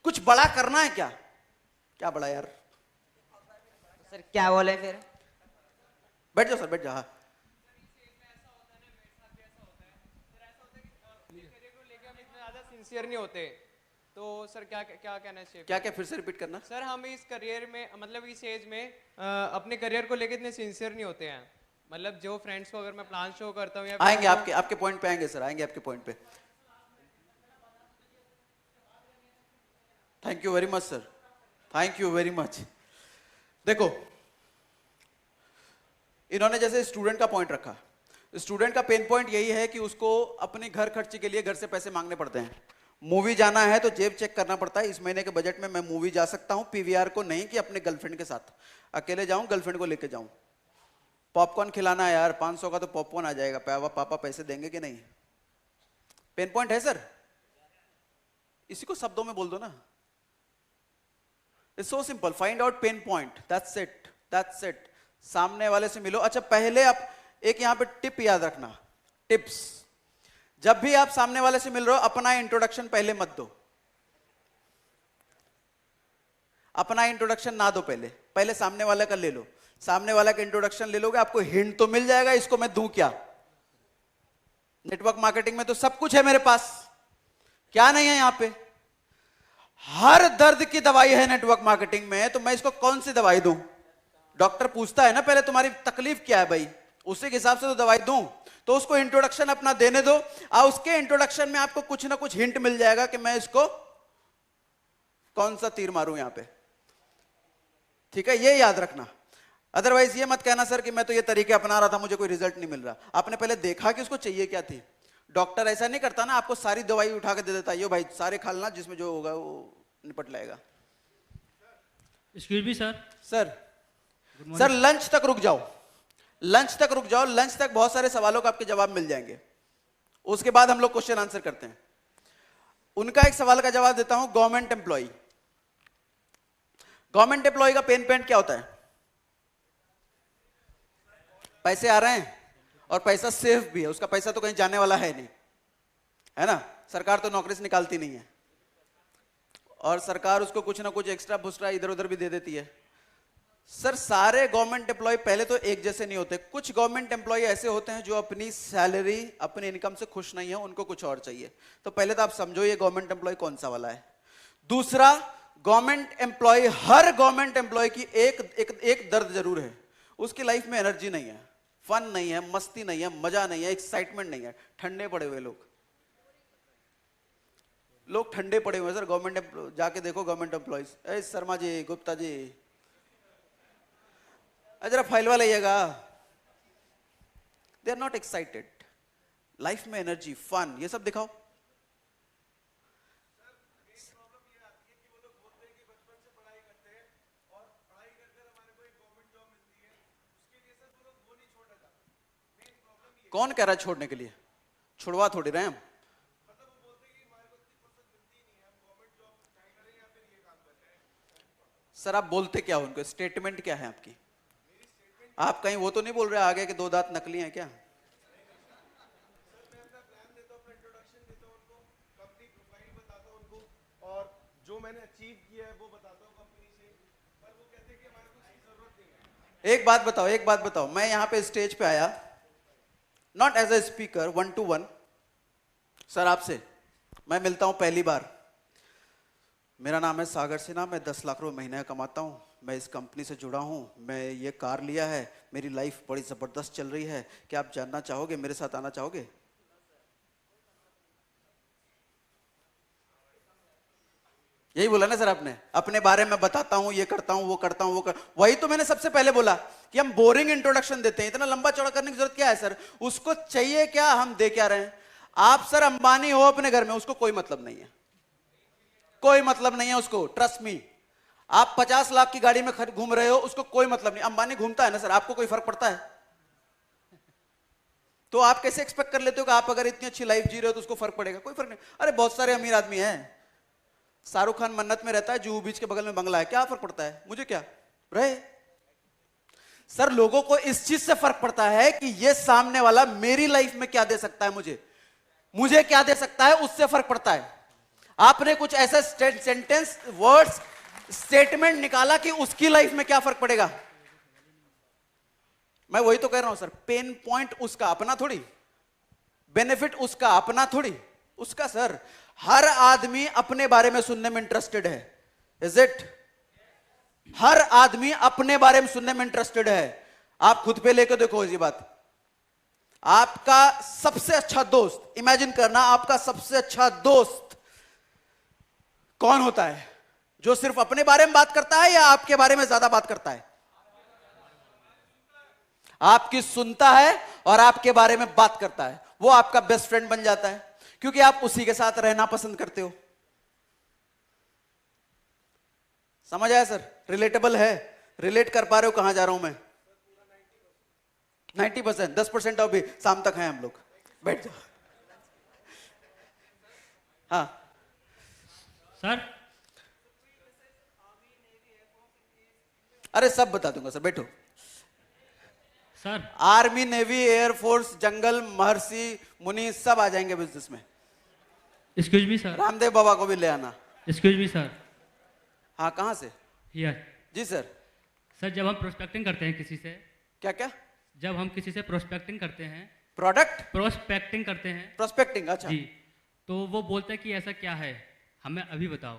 कुछ बड़ा करना है। क्या क्या बड़ा यार? सर क्या बोले फिर? बैठ जाओ सर, बैठ जाओ। हाँ सिंसियर नहीं होते, तो सर क्या क्या कहना चाहिए? क्या क्या फिर से रिपीट करना। सर हम इस करियर में, मतलब इस एज में अपने करियर को लेकर इतने सिंसियर नहीं होते हैं। मतलब जो फ्रेंड्स को अगर मैं प्लान शो करता हूँ या आएंगे आपके पॉइंट पे आएंगे सर, आएंगे आपके पॉइंट पे। Thank you very much sir, thank you very much. देखो इन्होंने जैसे स्टूडेंट का पॉइंट रखा, स्टूडेंट का पेन पॉइंट यही है कि उसको अपने घर खर्चे के लिए घर से पैसे मांगने पड़ते हैं। मूवी जाना है तो जेब चेक करना पड़ता है, इस महीने के बजट में मैं मूवी जा सकता हूं, पीवीआर को नहीं कि अपने गर्लफ्रेंड के साथ। अकेले जाऊं, गर्लफ्रेंड को लेके जाऊं। पॉपकॉर्न खिलाना है यार, 500 का तो पॉपकॉर्न आ जाएगा, पापा पैसे देंगे कि नहीं? पेन पॉइंट है सर, इसी को शब्दों में बोल दो ना। It's so simple, find out pain point, that's it, that's it. सामने वाले से मिलो। अच्छा पहले आप एक यहां पे टिप याद रखना, टिप्स। जब भी आप सामने वाले से मिल रहे हो, अपना इंट्रोडक्शन पहले मत दो, अपना इंट्रोडक्शन ना दो, पहले सामने वाले का ले लो। सामने वाला का इंट्रोडक्शन ले लोगे, आपको हिंट तो मिल जाएगा, इसको मैं दूं क्या? नेटवर्क मार्केटिंग में तो सब कुछ है मेरे पास, क्या नहीं है यहां पे? हर दर्द की दवाई है नेटवर्क मार्केटिंग में, तो मैं इसको कौन सी दवाई दूं? डॉक्टर पूछता है ना पहले तुम्हारी तकलीफ क्या है भाई, उसी के हिसाब से तो दवाई दूं। तो उसको इंट्रोडक्शन अपना देने दो, और उसके इंट्रोडक्शन में आपको कुछ ना कुछ हिंट मिल जाएगा कि मैं इसको कौन सा तीर मारूं यहां पे। ठीक है, ये याद रखना। अदरवाइज ये मत कहना सर कि मैं तो ये तरीके अपना रहा था, मुझे कोई रिजल्ट नहीं मिल रहा। आपने पहले देखा कि उसको चाहिए क्या थी। डॉक्टर ऐसा नहीं करता ना, आपको सारी दवाई उठा के दे देता, ये भाई सारे खा लेना, जिसमें जो होगा वो निपट लाएगा। Excuse me sir. Sir lunch तक रुक जाओ, लंच तक रुक जाओ, लंच तक बहुत सारे सवालों का आपके जवाब मिल जाएंगे। उसके बाद हम लोग क्वेश्चन आंसर करते हैं। उनका एक सवाल का जवाब देता हूं। गवर्नमेंट एम्प्लॉय, गवर्नमेंट एम्प्लॉय का पेन पॉइंट क्या होता है? पैसे आ रहे हैं और पैसा सेफ भी है, उसका पैसा तो कहीं जाने वाला है नहीं, है ना? सरकार तो नौकरी से निकालती नहीं है, और सरकार उसको कुछ ना कुछ एक्स्ट्रा फुस्ट्रा इधर उधर भी दे देती है। सर सारे गवर्नमेंट एम्प्लॉय पहले तो एक जैसे नहीं होते। कुछ गवर्नमेंट एम्प्लॉय ऐसे होते हैं जो अपनी सैलरी, अपनी इनकम से खुश नहीं है, उनको कुछ और चाहिए। तो पहले तो आप समझो ये गवर्नमेंट एम्प्लॉय कौन सा वाला है। दूसरा, गवर्नमेंट एम्प्लॉय, हर गवर्नमेंट एम्प्लॉय की एक दर्द जरूर है, उसकी लाइफ में एनर्जी नहीं है, फन नहीं है, मस्ती नहीं है, मजा नहीं है, एक्साइटमेंट नहीं है। ठंडे पड़े हुए लोग ठंडे पड़े हुए हैं सर। गवर्नमेंट जाके देखो गवर्नमेंट एम्प्लॉयज, शर्मा जी, गुप्ता जी, जरा फाइल वाला आइएगा। They are not excited, life में एनर्जी, फन, ये सब दिखाओ। कौन कह रहा है छोड़ने के लिए? छुड़वा थोड़ी रहे हम। सर आप बोलते क्या हो उनको? स्टेटमेंट क्या है आपकी? आप कहीं वो तो नहीं बोल रहे आगे कि 2 दांत नकली हैं क्या? और जो मैंने अचीव किया है वो बताता हूँ कंपनी से, पर वो कहते हैं कि हमारे को इसकी जरूरत नहीं है। एक बात बताओ, मैं यहां पे स्टेज पे आया not as a speaker, 1 to 1 sir आपसे मैं मिलता हूं पहली बार। मेरा नाम है सागर सिन्हा, मैं 10 लाख रुपए महीने कमाता हूं, मैं इस कंपनी से जुड़ा हूं, मैं ये कार लिया है, मेरी लाइफ बड़ी जबरदस्त चल रही है, क्या आप जानना चाहोगे, मेरे साथ आना चाहोगे? यही बोला ना सर आपने, अपने बारे में बताता हूं, ये करता हूं, वो करता हूं, वही तो मैंने सबसे पहले बोला कि हम बोरिंग इंट्रोडक्शन देते हैं, इतना लंबा चौड़ा करने की जरूरत क्या है सर? उसको चाहिए क्या, हम दे क्या रहे हैं? आप सर अंबानी हो अपने घर में, उसको कोई मतलब नहीं है, कोई मतलब नहीं है उसको, ट्रस्ट मी। आप 50 लाख की गाड़ी में घूम रहे हो, उसको कोई मतलब नहीं। अंबानी घूमता है ना सर, आपको कोई फर्क पड़ता है? तो आप कैसे एक्सपेक्ट कर लेते हो कि आप अगर इतनी अच्छी लाइफ जी रहे हो तो उसको फर्क पड़ेगा? कोई फर्क नहीं। अरे बहुत सारे अमीर आदमी हैं, शाहरुख खान मन्नत में रहता है, जुहू बीच के बगल में बंगला है, क्या फर्क पड़ता है? मुझे क्या रहे सर, लोगों को इस चीज से फर्क पड़ता है कि ये सामने वाला मेरी लाइफ में क्या दे सकता है, मुझे क्या दे सकता है, उससे फर्क पड़ता है। आपने कुछ ऐसा सेंटेंस, वर्ड्स, स्टेटमेंट निकाला कि उसकी लाइफ में क्या फर्क पड़ेगा। मैं वही तो कह रहा हूं सर, पेन पॉइंट उसका अपना थोड़ी, बेनिफिट उसका अपना थोड़ी, उसका सर। हर आदमी अपने बारे में सुनने में इंटरेस्टेड है, इज इट? हर आदमी अपने बारे में सुनने में इंटरेस्टेड है। आप खुद पे लेकर देखो ये बात। आपका सबसे अच्छा दोस्त, इमेजिन करना, आपका सबसे अच्छा दोस्त कौन होता है? जो सिर्फ अपने बारे में बात करता है या आपके बारे में ज्यादा बात करता है? आपकी सुनता है और आपके बारे में बात करता है, वो आपका बेस्ट फ्रेंड बन जाता है, क्योंकि आप उसी के साथ रहना पसंद करते हो। समझ आया सर? रिलेटेबल है? रिलेट कर पा रहे हो कहां जा रहा हूं मैं? 90%, 10% अभी शाम तक हैं हम लोग, बैठ जाओ। हाँ सर, अरे सब बता दूंगा सर, बैठो। सर आर्मी, नेवी, एयरफोर्स, जंगल, महर्षि, मुनि सब आ जाएंगे बिजनेस में। Excuse me sir. Ramdev Baba को भी ले आना। Excuse me sir. हाँ, कहां से? हियर। Ji sir. सर, जब हम प्रोस्पेक्टिंग करते हैं किसी से, क्या क्या? जब हम किसी से प्रोस्पेक्टिंग करते हैं, प्रोडक्ट प्रोस्पेक्टिंग करते हैं, प्रोस्पेक्टिंग, अच्छा जी, तो वो बोलते हैं कि ऐसा क्या है, हमें अभी बताओ।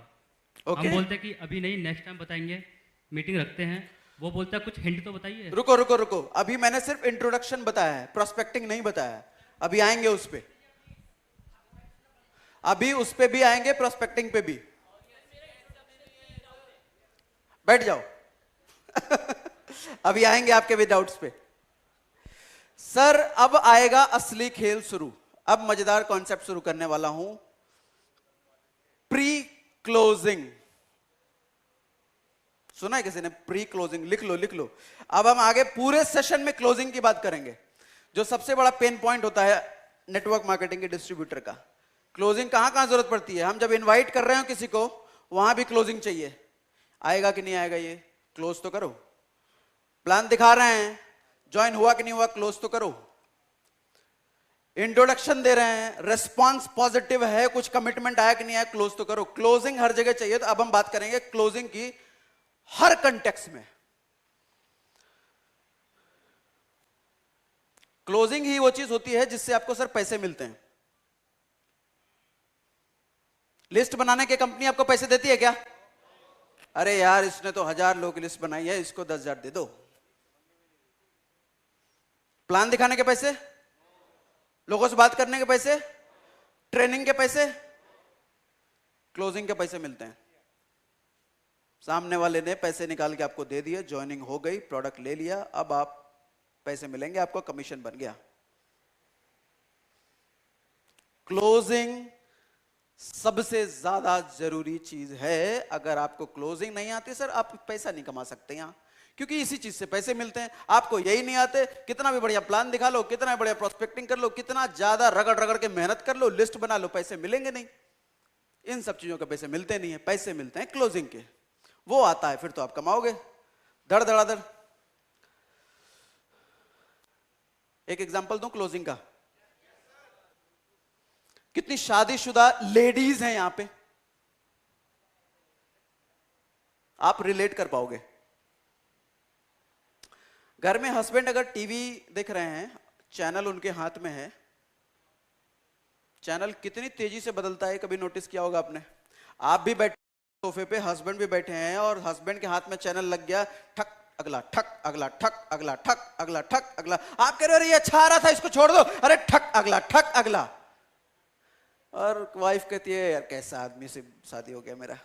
ओके। हम बोलते हैं कि अभी नहीं, नेक्स्ट टाइम बताएंगे, मीटिंग रखते हैं। वो बोलता है कुछ हिंट तो बताइए। रुको रुको रुको, अभी मैंने सिर्फ इंट्रोडक्शन बताया है, प्रोस्पेक्टिंग नहीं बताया है। अभी आएंगे उस पे, अभी उस पे भी आएंगे, प्रोस्पेक्टिंग पे भी। बैठ जाओ अभी आएंगे आपके भी डाउट्स पे। सर अब आएगा असली खेल शुरू। अब मजेदार कॉन्सेप्ट शुरू करने वाला हूं, प्री क्लोजिंग। सुना है किसी ने? प्री क्लोजिंग, लिख लो लिख लो। अब हम आगे पूरे सेशन में क्लोजिंग की बात करेंगे, जो सबसे बड़ा पेन पॉइंट होता है नेटवर्क मार्केटिंग के डिस्ट्रीब्यूटर का। क्लोजिंग कहां कहां जरूरत पड़ती है? हम जब इनवाइट कर रहे हो किसी को, वहां भी क्लोजिंग चाहिए। आएगा कि नहीं आएगा, ये क्लोज तो करो। प्लान दिखा रहे हैं, ज्वाइन हुआ कि नहीं हुआ, क्लोज तो करो। इंट्रोडक्शन दे रहे हैं, रेस्पॉन्स पॉजिटिव है, कुछ कमिटमेंट आया कि नहीं आया, क्लोज तो करो। क्लोजिंग हर जगह चाहिए। तो अब हम बात करेंगे क्लोजिंग की हर कंटेक्स्ट में। क्लोजिंग ही वो चीज होती है जिससे आपको सर पैसे मिलते हैं। लिस्ट बनाने की कंपनी आपको पैसे देती है क्या? अरे यार, इसने तो 1000 लोगों की लिस्ट बनाई है, इसको 10,000 दे दो। प्लान दिखाने के पैसे, लोगों से बात करने के पैसे, ट्रेनिंग के पैसे, क्लोजिंग के पैसे मिलते हैं। सामने वाले ने पैसे निकाल के आपको दे दिए, ज्वाइनिंग हो गई, प्रोडक्ट ले लिया, अब आप पैसे मिलेंगे, आपको कमीशन बन गया। क्लोजिंग सबसे ज्यादा जरूरी चीज है। अगर आपको क्लोजिंग नहीं आती सर, आप पैसा नहीं कमा सकते यहां, क्योंकि इसी चीज से पैसे मिलते हैं। आपको यही नहीं आते, कितना भी बढ़िया प्लान दिखा लो, कितना बढ़िया प्रोस्पेक्टिंग कर लो, कितना ज्यादा रगड़ रगड़ के मेहनत कर लो, लिस्ट बना लो, पैसे मिलेंगे नहीं। इन सब चीजों के पैसे मिलते नहीं है, पैसे मिलते हैं क्लोजिंग के। वो आता है, फिर तो आप कमाओगे धड़ धड़ाधड़। एक एग्जांपल दूं क्लोजिंग का? कितनी शादीशुदा लेडीज हैं यहां पे? आप रिलेट कर पाओगे। घर में हस्बैंड अगर टीवी देख रहे हैं, चैनल उनके हाथ में है, चैनल कितनी तेजी से बदलता है कभी नोटिस किया होगा आपने? आप भी बैठे सोफे पे, हस्बैंड भी बैठे हैं और हस्बैंड के हाथ में चैनल लग गया, ठक अगला, ठक अगला, ठक अगला, ठक अगला, ठक अगला। आप कह रहे हो अरे ये अच्छा आ रहा था इसको छोड़ दो, अरे ठक अगला, ठक अगला। और वाइफ कहती है यार कैसा आदमी से शादी हो गया मेरा।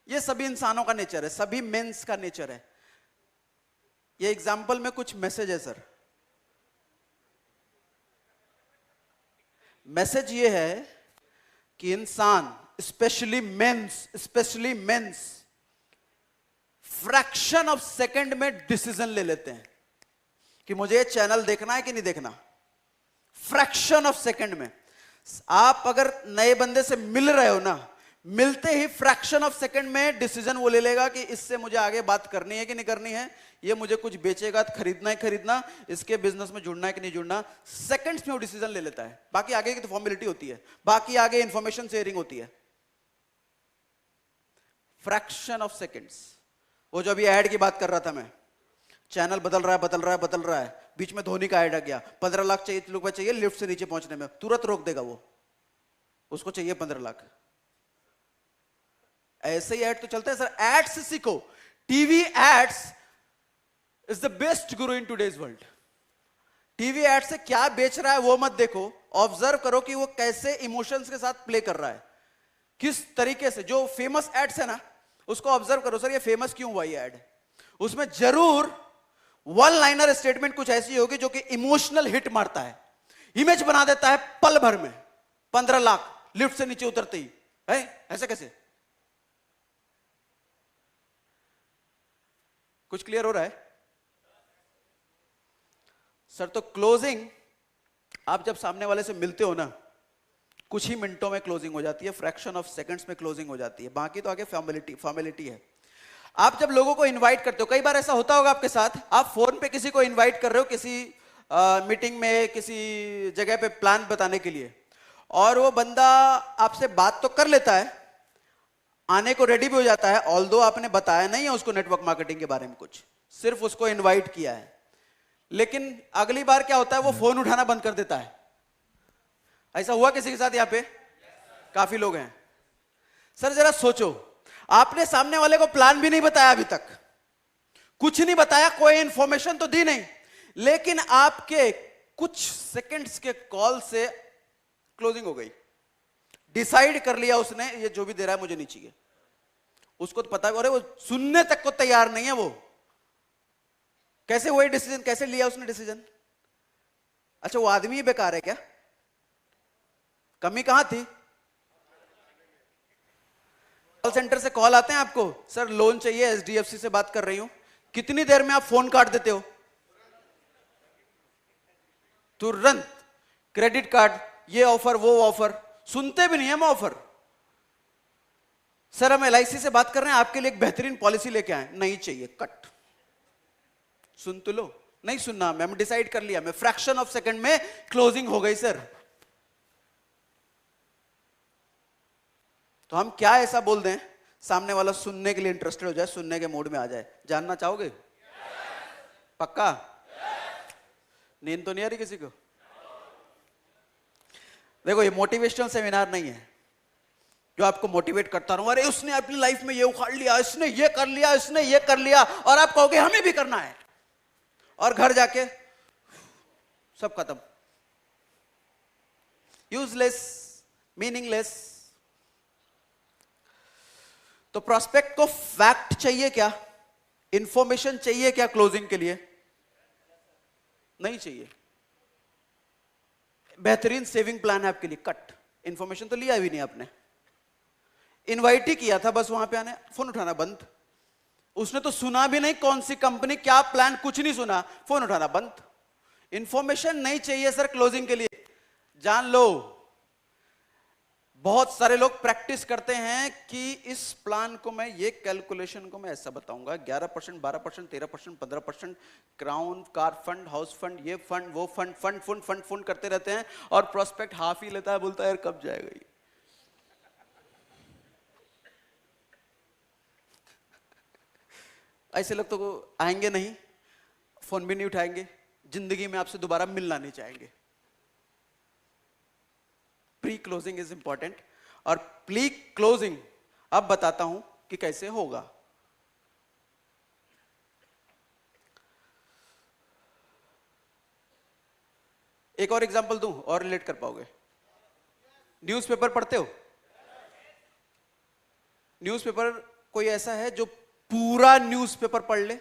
ये सभी इंसानों का नेचर है, सभी मेंस का नेचर है। ये एग्जाम्पल में कुछ मैसेज है सर। मैसेज ये है कि इंसान specially mens fraction of second में डिसीजन ले लेते हैं कि मुझे ये चैनल देखना है कि नहीं देखना। फ्रैक्शन ऑफ सेकंड में। आप अगर नए बंदे से मिल रहे हो ना, मिलते ही फ्रैक्शन ऑफ सेकंड में डिसीजन वो ले लेगा कि इससे मुझे आगे बात करनी है कि नहीं करनी है, ये मुझे कुछ बेचेगा तो खरीदना है खरीदना, इसके बिजनेस में जुड़ना है कि नहीं जुड़ना। सेकंड्स में वो डिसीजन ले लेता है। बाकी आगे की तो फॉर्मेलिटी होती है, बाकी आगे इंफॉर्मेशन शेयरिंग होती है। Fraction of seconds. वो जो अभी ऐड की बात कर रहा था मैं, चैनल बदल रहा है, बीच में धोनी का ऐड आ गया, 15 लाख चाहिए रुपए चाहिए लिफ्ट से नीचे पहुंचने में, तुरंत रोक देगा वो, उसको चाहिए 15 लाख। ऐसे ही ऐड तो चलते हैं सर। एड्स से सीखो। TV ads is the best guru in today's world. TV ad से क्या बेच रहा है वो मत देखो, ऑब्जर्व करो कि वो कैसे इमोशंस के साथ प्ले कर रहा है, किस तरीके से। जो फेमस एड्स है ना, उसको ऑब्जर्व करो सर ये फेमस क्यों हुआ ये एड। उसमें जरूर वन लाइनर स्टेटमेंट कुछ ऐसी होगी जो कि इमोशनल हिट मारता है, इमेज बना देता है पल भर में। 15 लाख लिफ्ट से नीचे उतरते ही है, ऐसे कैसे? कुछ क्लियर हो रहा है सर? तो क्लोजिंग, आप जब सामने वाले से मिलते हो ना, कुछ ही मिनटों में क्लोजिंग हो जाती है, फ्रैक्शन ऑफ सेकंड्स में क्लोजिंग हो जाती है। बाकी तो आगे फॉर्मेलिटी है। आप जब लोगों को इनवाइट करते हो, कई बार ऐसा होता होगा आपके साथ, आप फोन पे किसी को इनवाइट कर रहे हो किसी मीटिंग में, किसी जगह पे प्लान बताने के लिए, और वो बंदा आपसे बात तो कर लेता है, आने को रेडी भी हो जाता है, ऑल्दो आपने बताया नहीं है उसको नेटवर्क मार्केटिंग के बारे में कुछ, सिर्फ उसको इनवाइट किया है, लेकिन अगली बार क्या होता है वो फोन उठाना बंद कर देता है। ऐसा हुआ किसी के साथ? यहाँ पे काफी लोग हैं। सर जरा सोचो, आपने सामने वाले को प्लान भी नहीं बताया, अभी तक कुछ नहीं बताया, कोई इंफॉर्मेशन तो दी नहीं, लेकिन आपके कुछ सेकंड्स के कॉल से क्लोजिंग हो गई। डिसाइड कर लिया उसने ये जो भी दे रहा है मुझे नहीं चाहिए। उसको तो पता है, अरे वो सुनने तक को तैयार नहीं है वो। कैसे हुआ डिसीजन? कैसे लिया उसने डिसीजन? अच्छा वो आदमी ही बेकार है क्या? कमी कहां थी? कॉल सेंटर से कॉल आते हैं आपको, सर लोन चाहिए, एचडीएफसी से बात कर रही हूं, कितनी देर में आप फोन काट देते हो? तुरंत क्रेडिट कार्ड, ये ऑफर वो ऑफर, सुनते भी नहीं है हम ऑफर। सर हम एलआईसी से बात कर रहे हैं, आपके लिए एक बेहतरीन पॉलिसी लेके आए, नहीं चाहिए, कट। सुन तो लो, नहीं सुनना, मैं डिसाइड कर लिया, मैं फ्रैक्शन ऑफ सेकंड में क्लोजिंग हो गई सर। तो हम क्या ऐसा बोल दें सामने वाला सुनने के लिए इंटरेस्टेड हो जाए, सुनने के मूड में आ जाए? जानना चाहोगे? पक्का? नींद तो नहीं आ रही किसी को? देखो ये मोटिवेशनल सेमिनार नहीं है जो आपको मोटिवेट करता रहूं, अरे उसने अपनी लाइफ में ये उखाड़ लिया, इसने ये कर लिया, इसने ये कर लिया, और आप कहोगे हमें भी करना है, और घर जाके सब खत्म, यूजलेस, मीनिंगलेस। तो प्रोस्पेक्ट को फैक्ट चाहिए क्या, इंफॉर्मेशन चाहिए क्या क्लोजिंग के लिए? नहीं चाहिए। बेहतरीन सेविंग प्लान है आपके लिए, कट। इंफॉर्मेशन तो लिया भी नहीं आपने, इनवाइट ही किया था बस, वहां पे आने, फोन उठाना बंद। उसने तो सुना भी नहीं कौन सी कंपनी क्या प्लान, कुछ नहीं सुना, फोन उठाना बंद। इंफॉर्मेशन नहीं चाहिए सर क्लोजिंग के लिए। जान लो बहुत सारे लोग प्रैक्टिस करते हैं कि इस प्लान को मैं, ये कैलकुलेशन को मैं ऐसा बताऊंगा, 11%, 12%, 13%, 15%, crown, car fund, house fund, ये फंड, वो फंड, फंड करते रहते हैं, और प्रोस्पेक्ट हाफ ही लेता है, बोलता है यार कब जाएगा ये। ऐसे लोग तो आएंगे नहीं, फोन भी नहीं उठाएंगे, जिंदगी में आपसे दोबारा मिलना नहीं चाहेंगे। प्री क्लोजिंग इज इंपॉर्टेंट, और प्री क्लोजिंग अब बताता हूं कि कैसे होगा। एक और एग्जांपल दूं और रिलेट कर पाओगे। न्यूज़पेपर पढ़ते हो? न्यूज़पेपर कोई ऐसा है जो पूरा न्यूज़पेपर पढ़ ले,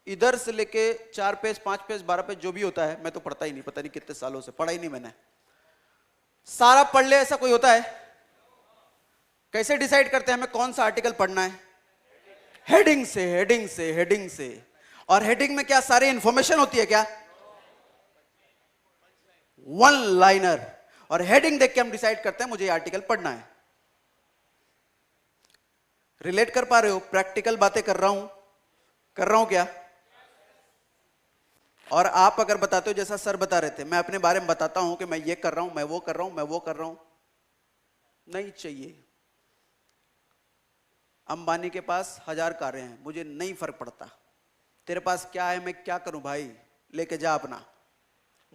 इधर से लेके 4 पेज, 5 पेज, 12 पेज जो भी होता है, मैं तो पढ़ता ही नहीं, पता नहीं कितने सालों से पढ़ा ही नहीं मैंने, सारा पढ़ ले, ऐसा कोई होता है? कैसे डिसाइड करते हैं हमें कौन सा आर्टिकल पढ़ना है? हेडिंग से, हेडिंग से, हेडिंग से। और हेडिंग में क्या सारी इंफॉर्मेशन होती है क्या? One liner. और हेडिंग देख के हम डिसाइड करते हैं मुझे ये आर्टिकल पढ़ना है। रिलेट कर पा रहे हो? प्रैक्टिकल बातें कर रहा हूं क्या? और आप अगर बताते हो जैसा सर बता रहे थे, मैं अपने बारे में बताता हूं कि मैं ये कर रहा हूं, मैं वो कर रहा हूं, मैं वो कर रहा हूं, नहीं चाहिए। अंबानी के पास 1000 कारें हैं, मुझे नहीं फर्क पड़ता। तेरे पास क्या है, मैं क्या करूं भाई? लेके जा अपना।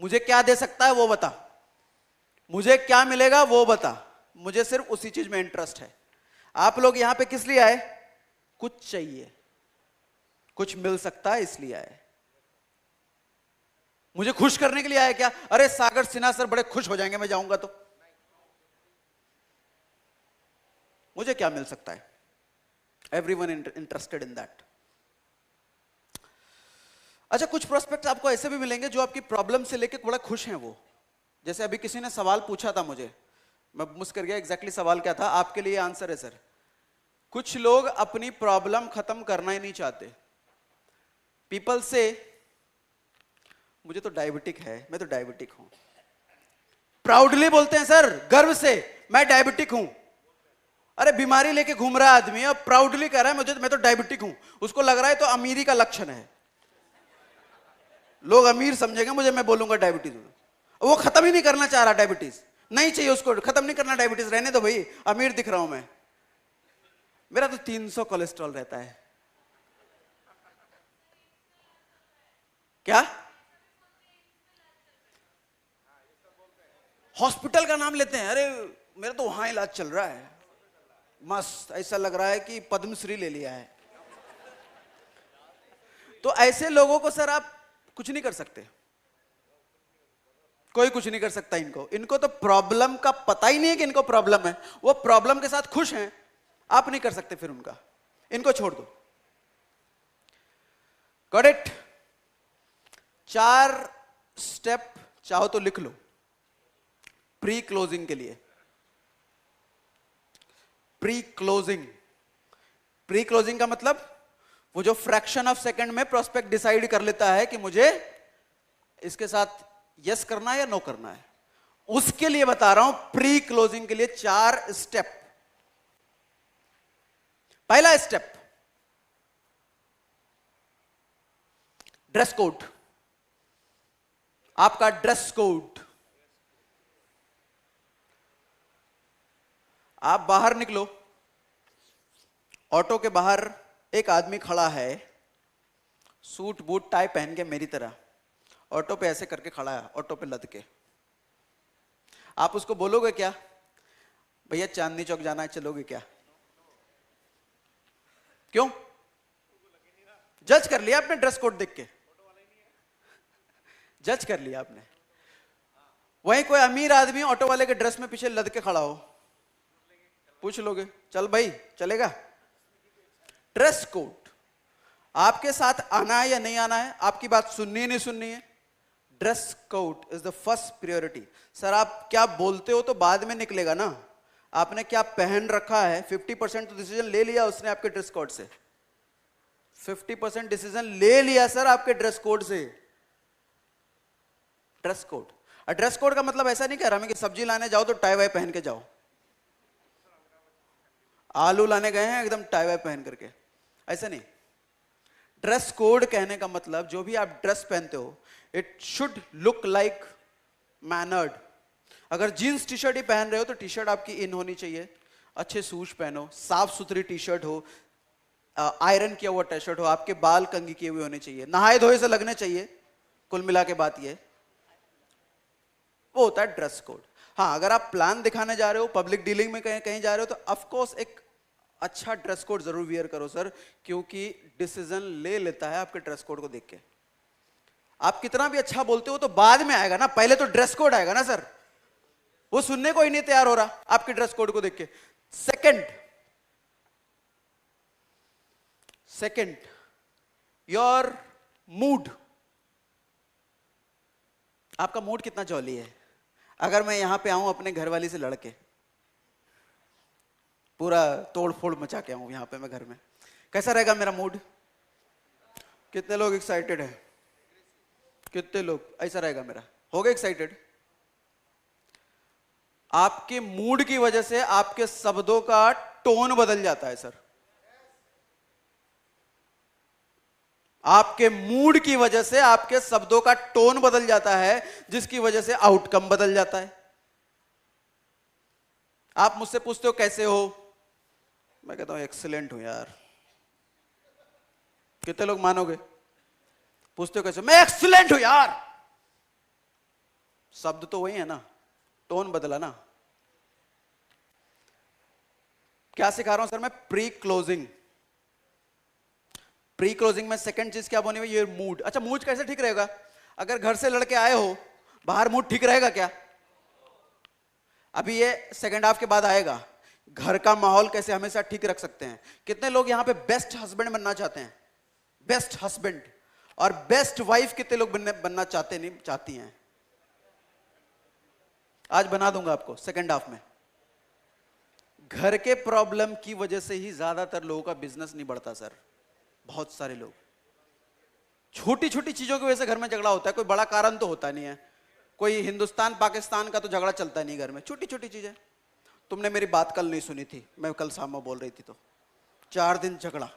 मुझे क्या दे सकता है वो बता, मुझे क्या मिलेगा वो बता, मुझे सिर्फ उसी चीज में इंटरेस्ट है। आप लोग यहां पे किस लिए आए? कुछ चाहिए, कुछ मिल सकता है इसलिए आए। मुझे खुश करने के लिए आए क्या? अरे सागर सिन्हा सर बड़े खुश हो जाएंगे मैं जाऊंगा तो। मुझे क्या मिल सकता है? Everyone interested in that. अच्छा, कुछ प्रोस्पेक्ट्स आपको ऐसे भी मिलेंगे जो आपकी प्रॉब्लम से लेके बड़ा खुश हैं वो। जैसे अभी किसी ने सवाल पूछा था मुझे, मैं मिस कर गया एग्जैक्टली सवाल क्या था। आपके लिए आंसर है सर। कुछ लोग अपनी प्रॉब्लम खत्म करना ही नहीं चाहते। पीपल से मुझे तो डायबिटिक है, मैं तो डायबिटिक हूं। प्राउडली बोलते हैं सर, गर्व से, मैं डायबिटिक हूं। अरे बीमारी लेके घूम रहा है आदमी, अब प्राउडली कह रहा है मैं तो डायबिटिक हूं। उसको लग रहा है तो अमीरी का लक्षण है, लोग अमीर समझेंगे मुझे, मैं बोलूंगा डायबिटीज। वो खत्म ही नहीं करना चाह रहा, डायबिटीज नहीं चाहिए उसको, खत्म नहीं करना डायबिटीज, रहने दो भाई, अमीर दिख रहा हूं मैं। मेरा तो 300 कोलेस्ट्रॉल रहता है। क्या? हॉस्पिटल का नाम लेते हैं, अरे मेरा तो वहां इलाज चल रहा है, मस्त, ऐसा लग रहा है कि पद्मश्री ले लिया है। तो ऐसे लोगों को सर आप कुछ नहीं कर सकते, कोई कुछ नहीं कर सकता इनको तो प्रॉब्लम का पता ही नहीं है कि इनको प्रॉब्लम है, वो प्रॉब्लम के साथ खुश हैं, आप नहीं कर सकते फिर उनका, इनको छोड़ दो। Got it? 4 स्टेप चाहो तो लिख लो प्री क्लोजिंग के लिए। प्री क्लोजिंग का मतलब वो जो फ्रैक्शन ऑफ सेकंड में प्रोस्पेक्ट डिसाइड कर लेता है कि मुझे इसके साथ यस करना है या नो करना है, उसके लिए बता रहा हूं। प्री क्लोजिंग के लिए 4 स्टेप। पहला स्टेप, ड्रेस कोड। आपका ड्रेस कोड, आप बाहर निकलो, ऑटो के बाहर एक आदमी खड़ा है, सूट बूट टाई पहन के मेरी तरह, ऑटो पे ऐसे करके खड़ा है, ऑटो पे लद के। आप उसको बोलोगे क्या, भैया चांदनी चौक जाना है, चलोगे क्या? क्यों? जज कर लिया आपने ड्रेस कोड देख के, जज कर लिया आपने। वहीं कोई अमीर आदमी ऑटो वाले के ड्रेस में पीछे लद के खड़ा हो, पूछ लोगे चल भाई चलेगा? ड्रेस कोड, आपके साथ आना है या नहीं आना है, आपकी बात सुननी है नहीं सुननी है, dress code is the first priority. Sir आप क्या बोलते हो तो बाद में निकलेगा ना, आपने क्या पहन रखा है, 50% तो डिसीजन ले लिया उसने आपके ड्रेस कोड से, 50% डिसीजन ले लिया सर आपके ड्रेस कोड से। ड्रेस कोड, ड्रेस कोड का मतलब ऐसा नहीं कह रहा मैं कि सब्जी लाने जाओ तो टाई वाई पहन के जाओ, आलू लाने गए हैं एकदम टाई वाई पहन करके, ऐसा नहीं। ड्रेस कोड कहने का मतलब जो भी आप ड्रेस पहनते हो it should look like mannered. अगर जीन्स टी शर्ट ही पहन रहे हो तो टी शर्ट आपकी इन होनी चाहिए, अच्छे शूज पहनो, साफ सुथरी टी शर्ट हो, आयरन किया हुआ टी शर्ट हो, आपके बाल कंघी किए हुए होने चाहिए, नहाए धोए से लगने चाहिए। कुल मिला के बात ये वो होता है ड्रेस कोड। हाँ, अगर आप प्लान दिखाने जा रहे हो, पब्लिक डीलिंग में कहीं कहीं जा रहे हो तो ऑफ कोर्स एक अच्छा ड्रेस कोड जरूर वियर करो सर, क्योंकि डिसीजन ले लेता है आपके ड्रेस कोड को देख के। आप कितना भी अच्छा बोलते हो तो बाद में आएगा ना, पहले तो ड्रेस कोड आएगा ना सर। वो सुनने को ही नहीं तैयार हो रहा आपके ड्रेस कोड को देख के। Second your mood. आपका मूड कितना जॉली है। अगर मैं यहां पे आऊं अपने घरवाली से लड़के, पूरा तोड़ फोड़ मचा के आऊं यहां पे मैं घर में, कैसा रहेगा मेरा मूड? कितने लोग एक्साइटेड हैं? कितने लोग ऐसा रहेगा मेरा? हो गए एक्साइटेड? आपके मूड की वजह से आपके शब्दों का टोन बदल जाता है सर। आपके मूड की वजह से आपके शब्दों का टोन बदल जाता है, जिसकी वजह से आउटकम बदल जाता है। आप मुझसे पूछते हो कैसे हो, मैं कहता हूं एक्सीलेंट हूं यार। कितने लोग मानोगे? पूछते हो कैसे, मैं एक्सीलेंट हूं यार। शब्द तो वही है ना, टोन बदला ना। क्या सिखा रहा हूं सर मैं? Pre closing. प्री क्लोजिंग में सेकंड चीज क्या बनी हुई? ये मूड। अच्छा, मूड कैसे ठीक रहेगा? अगर घर से लड़के आए हो, बाहर मूड ठीक रहेगा क्या? अभी ये सेकंड हाफ के बाद आएगा। घर का माहौल कैसे हमेशा ठीक रख सकते हैं? कितने लोग यहां पे बेस्ट हस्बैंड बनना चाहते हैं? Best husband. और बेस्ट वाइफ कितने लोग बनना चाहते नहीं चाहती हैं? आज बना दूंगा आपको सेकंड हाफ में। घर के प्रॉब्लम की वजह से ही ज्यादातर लोगों का बिजनेस नहीं बढ़ता सर। बहुत सारे लोग छोटी छोटी चीजों की वजह से घर में झगड़ा होता है, कोई बड़ा कारण तो होता नहीं है। कोई हिंदुस्तान पाकिस्तान का तो झगड़ा चलता नहीं घर में, छोटी छोटी चीजें। तुमने मेरी बात कल नहीं सुनी थी, मैं कल सामा बोल रही थी तो 4 दिन झगड़ा।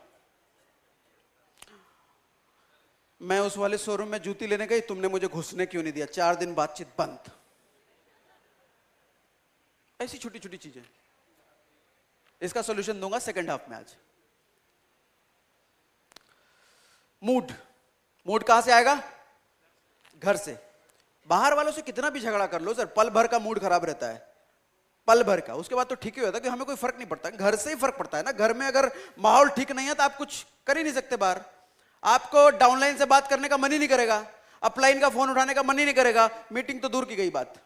मैं उस वाले शोरूम में जूती लेने गई, तुमने मुझे घुसने क्यों नहीं दिया? 4 दिन बातचीत बंद। ऐसी छोटी छोटी चीजें। इसका सॉल्यूशन दूंगा सेकंड हाफ में आज। मूड। मूड कहां से आएगा? घर से। बाहर वालों से कितना भी झगड़ा कर लो सर, पल भर का मूड खराब रहता है, पल भर का। उसके बाद तो ठीक ही होता है कि हमें कोई फर्क नहीं पड़ता। घर से ही फर्क पड़ता है ना। घर में अगर माहौल ठीक नहीं है तो आप कुछ कर ही नहीं सकते। बाहर आपको डाउनलाइन से बात करने का मन ही नहीं करेगा, अपलाइन का फोन उठाने का मन ही नहीं करेगा। मीटिंग तो दूर की गई बात,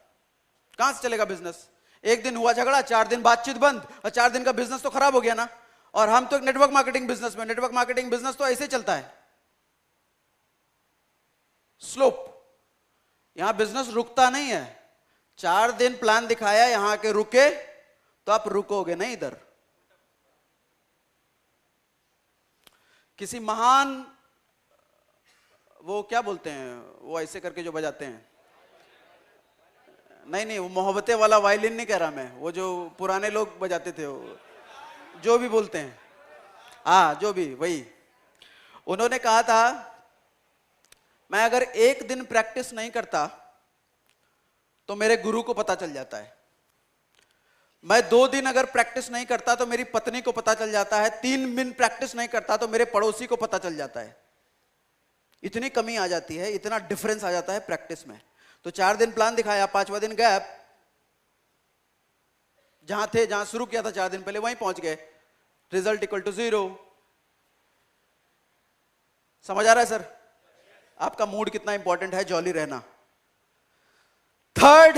कहां से चलेगा बिजनेस? एक दिन हुआ झगड़ा, 4 दिन बातचीत बंद, और 4 दिन का बिजनेस तो खराब हो गया ना। और हम तो नेटवर्क मार्केटिंग बिजनेस में, नेटवर्क मार्केटिंग बिजनेस तो ऐसे चलता है, स्लोप। यहां बिजनेस रुकता नहीं है। 4 दिन प्लान दिखाया, यहां के रुके तो आप रुकोगे नहीं इधर। किसी महान, वो क्या बोलते हैं, वो ऐसे करके जो बजाते हैं, नहीं वो मोहब्बतें वाला वायलिन नहीं कह रहा मैं, वो जो पुराने लोग बजाते थे, वो जो भी बोलते हैं, हाँ जो भी, वही। उन्होंने कहा था मैं अगर 1 दिन प्रैक्टिस नहीं करता तो मेरे गुरु को पता चल जाता है। मैं 2 दिन अगर प्रैक्टिस नहीं करता तो मेरी पत्नी को पता चल जाता है। 3 दिन प्रैक्टिस नहीं करता तो मेरे पड़ोसी को पता चल जाता है। इतनी कमी आ जाती है, इतना डिफरेंस आ जाता है प्रैक्टिस में। तो 4 दिन प्लान दिखाया, 5वां दिन गैप। जहां थे, जहां शुरू किया था 4 दिन पहले, वहीं पहुंच गए। Result equal to 0। समझ आ रहा है सर? आपका मूड कितना इंपॉर्टेंट है, जॉली रहना। Third,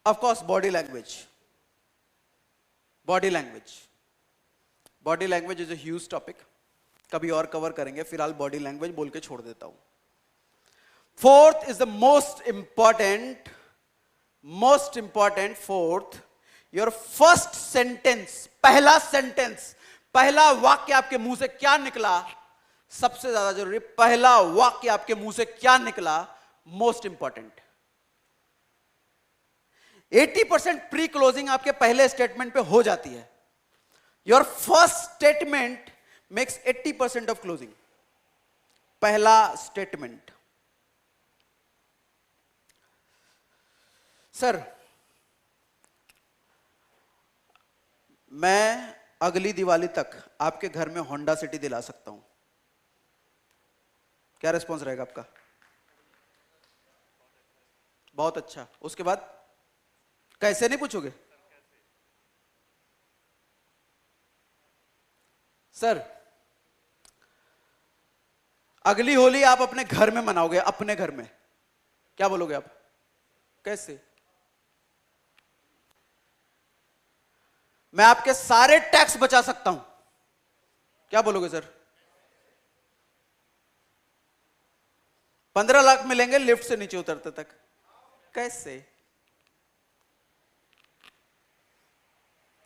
of course, body language. Body language, body language is a huge topic, कभी और कवर करेंगे। फिलहाल बॉडी लैंग्वेज बोल के छोड़ देता हूं। Fourth is the most important fourth, your first sentence. पहला सेंटेंस, पहला वाक्य आपके मुंह से क्या निकला, सबसे ज्यादा जरूरी। पहला वाक्य आपके मुंह से क्या निकला, मोस्ट इंपॉर्टेंट। 80% प्री क्लोजिंग आपके पहले स्टेटमेंट पे हो जाती है। Your first statement makes 80% of closing. पहला स्टेटमेंट। सर, मैं अगली दिवाली तक आपके घर में होंडा सिटी दिला सकता हूं, क्या रिस्पॉन्स रहेगा आपका? बहुत अच्छा। उसके बाद कैसे नहीं पूछोगे? सर, अगली होली आप अपने घर में मनाओगे, अपने घर में, क्या बोलोगे आप? कैसे? मैं आपके सारे टैक्स बचा सकता हूं, क्या बोलोगे सर? 15 लाख मिलेंगे लिफ्ट से नीचे उतरते तक, कैसे?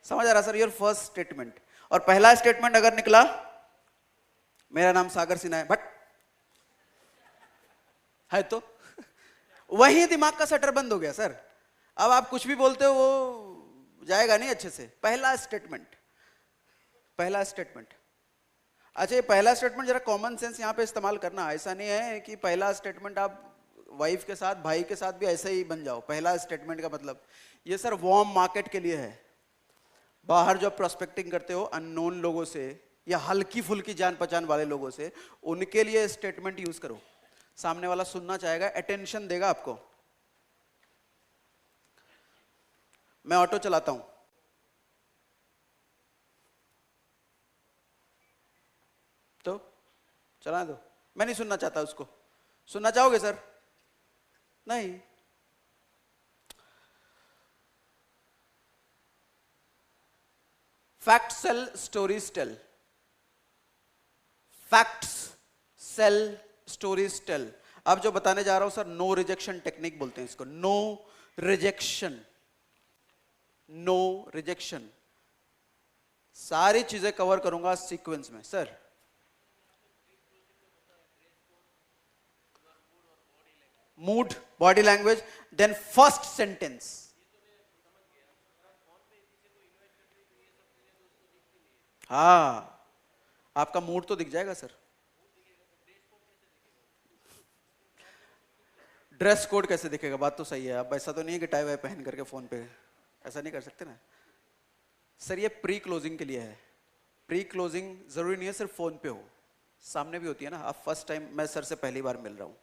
समझ आ रहा सर? Your first statement. और पहला स्टेटमेंट अगर निकला, मेरा नाम सागर सिन्हा है, बट है तो वही दिमाग का शटर बंद हो गया सर। अब आप कुछ भी बोलते हो वो जाएगा नहीं अच्छे से। पहला स्टेटमेंट, पहला स्टेटमेंट। अच्छा, ये पहला स्टेटमेंट जरा कॉमन सेंस यहां पे इस्तेमाल करना। ऐसा नहीं है कि पहला स्टेटमेंट आप वाइफ के साथ, भाई के साथ भी ऐसे ही बन जाओ। पहला स्टेटमेंट का मतलब ये सर वार्म मार्केट के लिए है। बाहर जो प्रोस्पेक्टिंग करते हो अननोन लोगों से या हल्की फुल्की जान पहचान वाले लोगों से, उनके लिए स्टेटमेंट यूज करो। सामने वाला सुनना चाहेगा, अटेंशन देगा आपको। मैं ऑटो चलाता हूं, तो चला दो, मैं नहीं सुनना चाहता उसको। सुनना चाहोगे सर? नहीं। Fact sell, stories tell. Facts sell, stories tell. अब जो बताने जा रहा हूं सर, नो रिजेक्शन टेक्निक बोलते हैं इसको। No rejection, no rejection. सारी चीजें कवर करूंगा सीक्वेंस में sir. Mood, body language, then first sentence. हाँ, आपका मूड तो दिख जाएगा सर। ड्रेस कोड कैसे दिखेगा? बात तो सही है। आप ऐसा तो नहीं है कि टाई वाई पहन करके फोन पे, ऐसा नहीं कर सकते ना सर। ये प्री क्लोजिंग के लिए है। प्री क्लोजिंग जरूरी नहीं है सिर्फ फोन पे हो, सामने भी होती है ना। आप फर्स्ट टाइम, मैं सर से पहली बार मिल रहा हूं,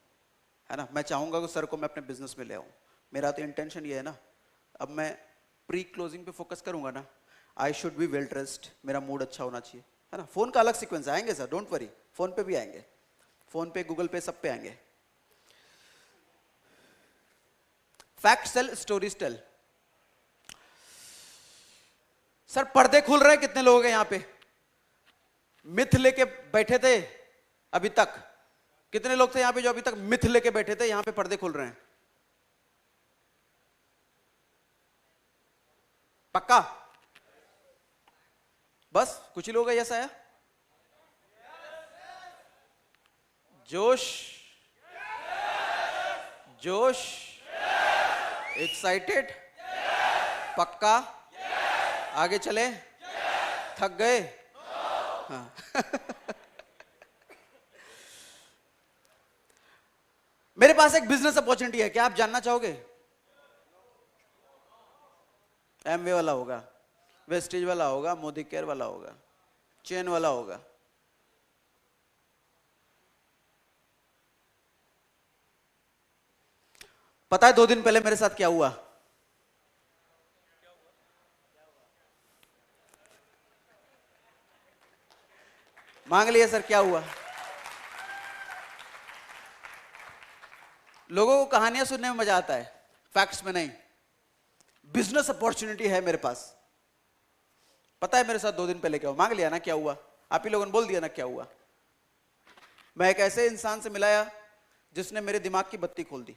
है ना, मैं चाहूंगा कि सर को मैं अपने बिजनेस में ले आऊं। मेरा तो इंटेंशन ये है ना। अब मैं प्री क्लोजिंग पे फोकस करूंगा ना। I should be well dressed, मेरा मूड अच्छा होना चाहिए, है ना। फोन का अलग सीक्वेंस आएंगे सर, डोंट वरी। फोन पे भी आएंगे, फोन पे, गूगल पे, सब पे आएंगे। Fact sell, stories tell. Sir, पर्दे खुल रहे हैं कितने लोग हैं यहां पे? मिथ लेके बैठे थे अभी तक? कितने लोग थे यहां पे जो अभी तक मिथ लेके बैठे थे? यहां पे पर्दे खुल रहे हैं, पक्का? बस कुछ ही लोग हैं ऐसा है। जोश, जोश, एक्साइटेड, पक्का? आगे चले? थक गए? हाँ। मेरे पास एक बिजनेस अपॉर्चुनिटी है, क्या आप जानना चाहोगे? एमवे वाला होगा, वेस्टेज वाला होगा, मोदी केयर वाला होगा, चेन वाला होगा। पता है 2 दिन पहले मेरे साथ क्या हुआ? मांग लिया सर, क्या हुआ? लोगों को कहानियां सुनने में मजा आता है, फैक्ट्स में नहीं। बिजनेस अपॉर्चुनिटी है मेरे पास। पता है मेरे साथ 2 दिन पहले क्या हुआ? मांग लिया ना क्या हुआ? आप ही लोगों ने बोल दिया ना क्या हुआ। मैं एक ऐसे इंसान से मिलाया जिसने मेरे दिमाग की बत्ती खोल दी।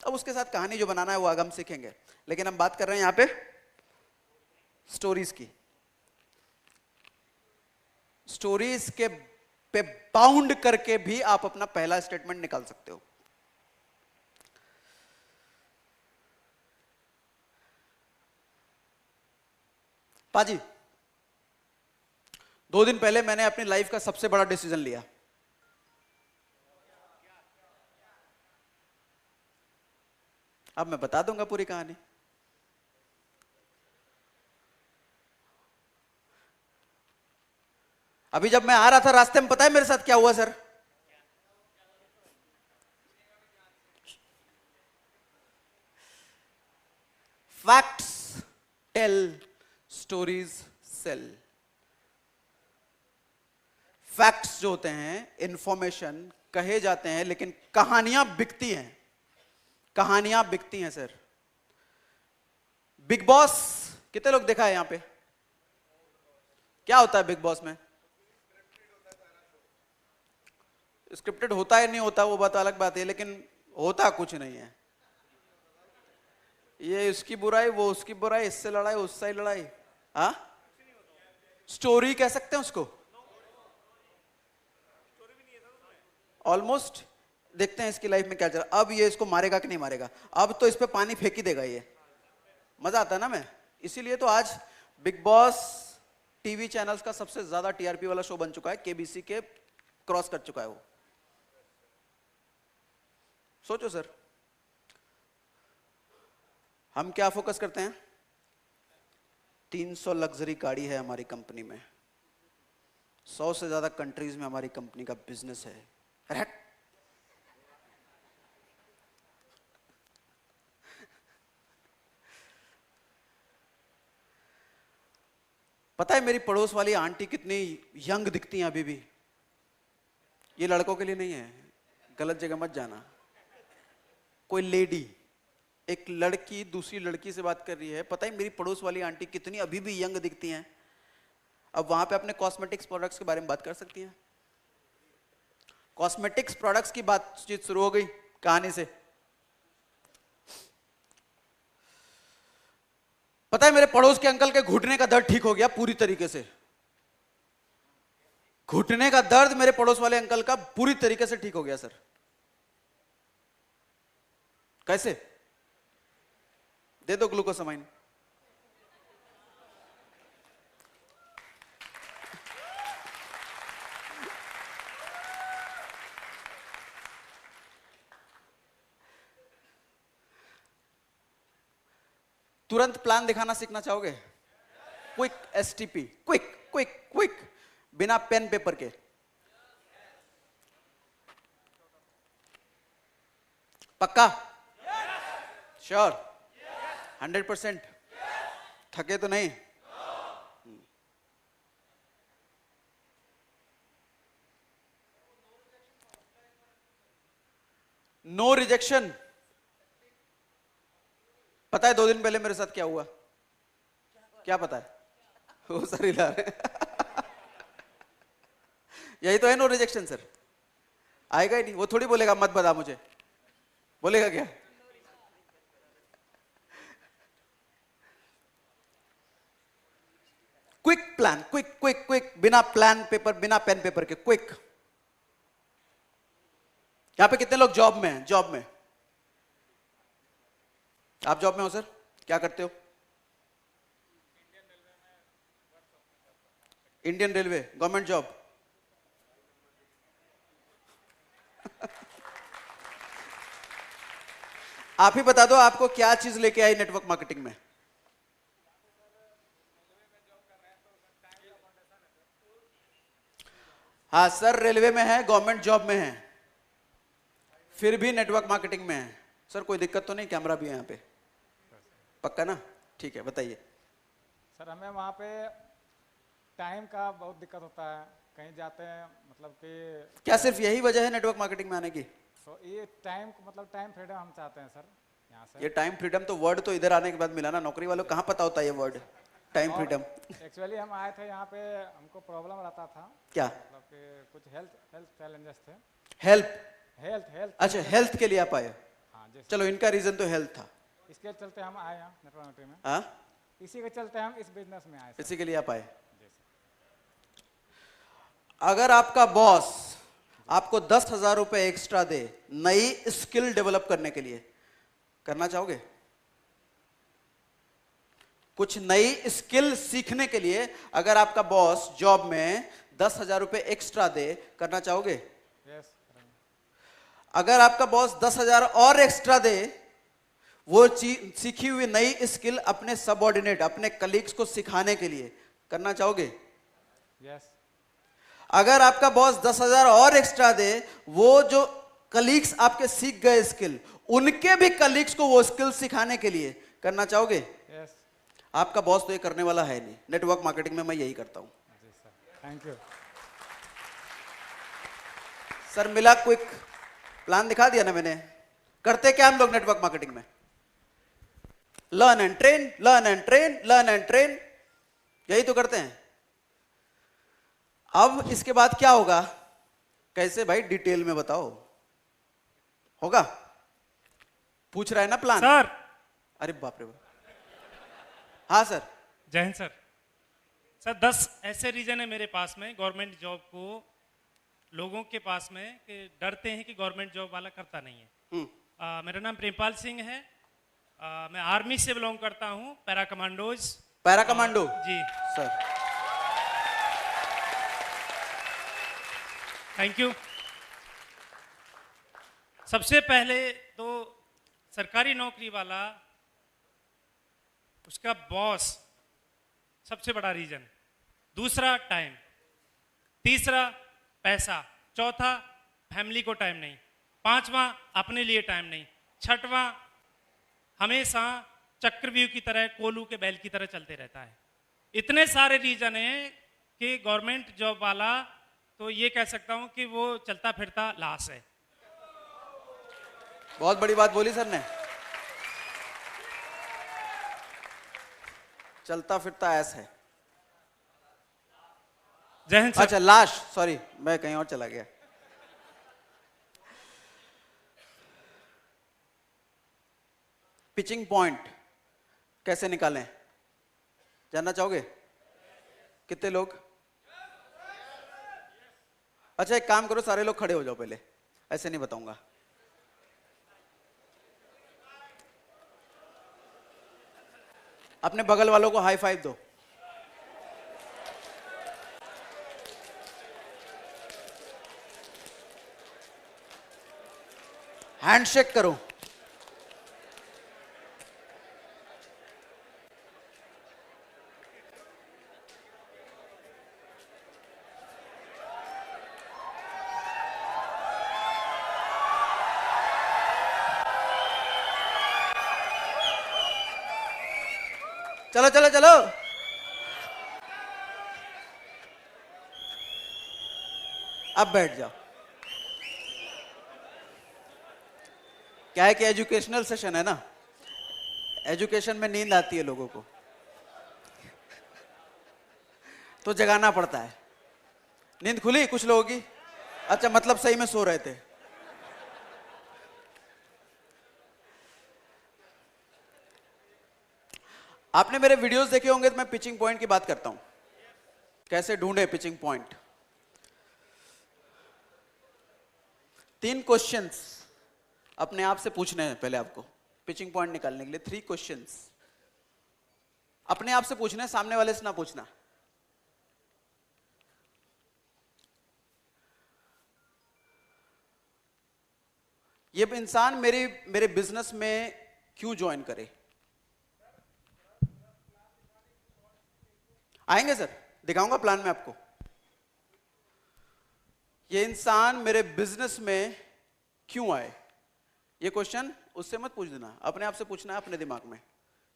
अब उसके साथ कहानी जो बनाना है वो आगे हम सीखेंगे, लेकिन हम बात कर रहे हैं यहां पे स्टोरीज की। स्टोरीज के पे बाउंड करके भी आप अपना पहला स्टेटमेंट निकाल सकते हो। पाजी, 2 दिन पहले मैंने अपनी लाइफ का सबसे बड़ा डिसीजन लिया। अब मैं बता दूंगा पूरी कहानी। अभी जब मैं आ रहा था रास्ते में, पता है मेरे साथ क्या हुआ sir? Facts tell, stories sell. Facts जो होते हैं, इंफॉर्मेशन कहे जाते हैं, लेकिन कहानियां बिकती हैं। कहानियां बिकती हैं सर। बिग बॉस कितने लोग देखा है यहां पे? क्या होता है बिग बॉस में? स्क्रिप्टेड होता है नहीं होता वो बात अलग बात है, लेकिन होता कुछ नहीं है। ये उसकी बुराई, वो उसकी बुराई, इससे लड़ाई, उससे लड़ाई। हाँ, स्टोरी कह सकते हैं उसको। ऑलमोस्ट देखते हैं इसकी लाइफ में क्या चल रहा है। अब ये इसको मारेगा कि नहीं मारेगा? अब तो इस पे पानी फेंक ही देगा ये। मजा आता है ना मैं, इसीलिए तो आज बिग बॉस टीवी चैनल्स का सबसे ज्यादा टीआरपी वाला शो बन चुका है। केबीसी के क्रॉस कर चुका है वो। सोचो सर, हम क्या फोकस करते हैं? 300 लग्जरी गाड़ी है हमारी कंपनी में, 100 से ज्यादा कंट्रीज में हमारी कंपनी का बिजनेस है। अरे पता है मेरी पड़ोस वाली आंटी कितनी यंग दिखती हैं अभी भी। ये लड़कों के लिए नहीं है, गलत जगह मत जाना। कोई लेडी, एक लड़की दूसरी लड़की से बात कर रही है, पता है मेरी पड़ोस वाली आंटी कितनी अभी भी यंग दिखती हैं। अब वहां पे अपने कॉस्मेटिक्स प्रोडक्ट्स के बारे में बात कर सकती हैं। कॉस्मेटिक्स प्रोडक्ट्स की बातचीत शुरू हो गई कहानी से। पता है मेरे पड़ोस के अंकल के घुटने का दर्द ठीक हो गया पूरी तरीके से। घुटने का दर्द मेरे पड़ोस वाले अंकल का पूरी तरीके से ठीक हो गया सर। कैसे? दे दो ग्लूकोसामाइन। तुरंत प्लान दिखाना सीखना चाहोगे? Quick STP, quick quick quick, बिना पेन पेपर के। पक्का? श्योर? 100%? थके तो नहीं? No rejection. पता है 2 दिन पहले मेरे साथ क्या हुआ? क्या पता है? वो सर हिला रहे। यही तो है नो रिजेक्शन सर। आएगा ही नहीं, वो थोड़ी बोलेगा मत बता मुझे, बोलेगा क्या? Quick plan, quick quick quick, बिना प्लान पेपर, बिना पेन पेपर के, क्विक। यहां पे कितने लोग जॉब में हैं? जॉब में आप जॉब में हो सर? क्या करते हो? Indian railway, government job. आप ही बता दो आपको क्या चीज लेके आई नेटवर्क मार्केटिंग में? हाँ सर, रेलवे में है, गवर्नमेंट जॉब में है, फिर भी नेटवर्क मार्केटिंग में है। सर कोई दिक्कत तो नहीं? कैमरा भी है यहाँ पे, पक्का ना? ठीक है, बताइए। सर हमें वहाँ पे टाइम का बहुत दिक्कत होता है, कहीं जाते हैं मतलब कि। क्या सिर्फ यही वजह है नेटवर्क मार्केटिंग में आने की? तो ये टाइम मतलब टाइम फ्रीडम हम चाहते हैं सर यहाँ से। ये टाइम फ्रीडम तो वर्ड तो इधर आने के बाद मिला ना, नौकरी वालों कहाँ पता होता है ये वर्ड टाइम फ्रीडम। एक्चुअली हम आए थे यहाँ पे, हमको प्रॉब्लम रहता था। क्या? मतलब कि कुछ हेल्थ चैलेंजेस थे। हेल्थ? अच्छा, हेल्थ के लिए आप आए? हाँ जी। चलो, इनका रीजन तो हेल्थ था, इसके चलते हम आए यहाँ नेटवर्क मार्केटिंग में। हाँ, इसी के चलते हम इस बिजनेस में आए। इसी के लिए आप आए। अगर आपका बॉस आपको 10,000 रुपए एक्स्ट्रा दे नई स्किल डेवलप करने के लिए, करना चाहोगे? कुछ नई स्किल सीखने के लिए अगर आपका बॉस जॉब में 10,000 रुपए एक्स्ट्रा दे, करना चाहोगे? यस। अगर आपका बॉस 10,000 और एक्स्ट्रा दे, वो सीखी हुई नई स्किल अपने सबऑर्डिनेट, अपने कलीग्स को सिखाने के लिए, करना चाहोगे? यस। अगर आपका बॉस 10,000 और एक्स्ट्रा दे, वो जो कलीग्स आपके सीख गए स्किल, उनके भी कलीग्स को वो स्किल सिखाने के लिए, करना चाहोगे? यस। आपका बॉस तो ये करने वाला है नहीं। नेटवर्क मार्केटिंग में मैं यही करता हूं। जी सर, थैंक यू। सर मिला क्विक प्लान दिखा दिया ना मैंने। करते क्या हम लोग नेटवर्क मार्केटिंग में? Learn and train, learn and train, learn and train, यही तो करते हैं। अब इसके बाद क्या होगा? कैसे भाई, डिटेल में बताओ। होगा? पूछ रहा है ना प्लान सर। अरे बाप रे बाप। हाँ सर। जय हिंद सर। सर 10 ऐसे रीजन है मेरे पास में गवर्नमेंट जॉब को लोगों के पास में कि डरते हैं कि गवर्नमेंट जॉब वाला करता नहीं है। मेरा नाम प्रेमपाल सिंह है। मैं आर्मी से बिलोंग करता हूं, पैरा कमांडोज। Para commando? जी सर। Thank you. सबसे पहले तो सरकारी नौकरी वाला, उसका बॉस सबसे बड़ा रीजन। दूसरा टाइम, तीसरा पैसा, चौथा फैमिली को टाइम नहीं, पांचवा अपने लिए टाइम नहीं, छठवां हमेशा चक्रव्यूह की तरह, कोलू के बैल की तरह चलते रहता है। इतने सारे रीजन हैं कि गवर्नमेंट जॉब वाला तो ये कह सकता हूं कि वो चलता फिरता लाश है। बहुत बड़ी बात बोली सर ने। चलता फिरता ऐस है। जय हिंद सर। अच्छा लाश, सॉरी मैं कहीं और चला गया। पिचिंग पॉइंट कैसे निकालें, जानना चाहोगे? कितने लोग? अच्छा एक काम करो, सारे लोग खड़े हो जाओ पहले, ऐसे नहीं बताऊंगा। अपने बगल वालों को हाई फाइव दो। हैंडशेक करो। चलो चलो चलो। अब बैठ जाओ। क्या है कि एजुकेशनल सेशन है ना, एजुकेशन में नींद आती है लोगों को, तो जगाना पड़ता है। नींद खुली कुछ लोगों की? अच्छा मतलब सही में सो रहे थे। आपने मेरे वीडियोस देखे होंगे तो मैं पिचिंग पॉइंट की बात करता हूं, कैसे ढूंढे पिचिंग पॉइंट। 3 क्वेश्चंस अपने आप से पूछने हैं पहले आपको, पिचिंग पॉइंट निकालने के लिए 3 क्वेश्चंस अपने आप से पूछने हैं, सामने वाले से ना पूछना। ये इंसान मेरे बिजनेस में क्यों ज्वाइन करे? आएंगे सर, दिखाऊंगा प्लान में आपको। ये इंसान मेरे बिजनेस में क्यों आए? ये क्वेश्चन उससे मत पूछ देना, अपने आप से पूछना है, अपने दिमाग में।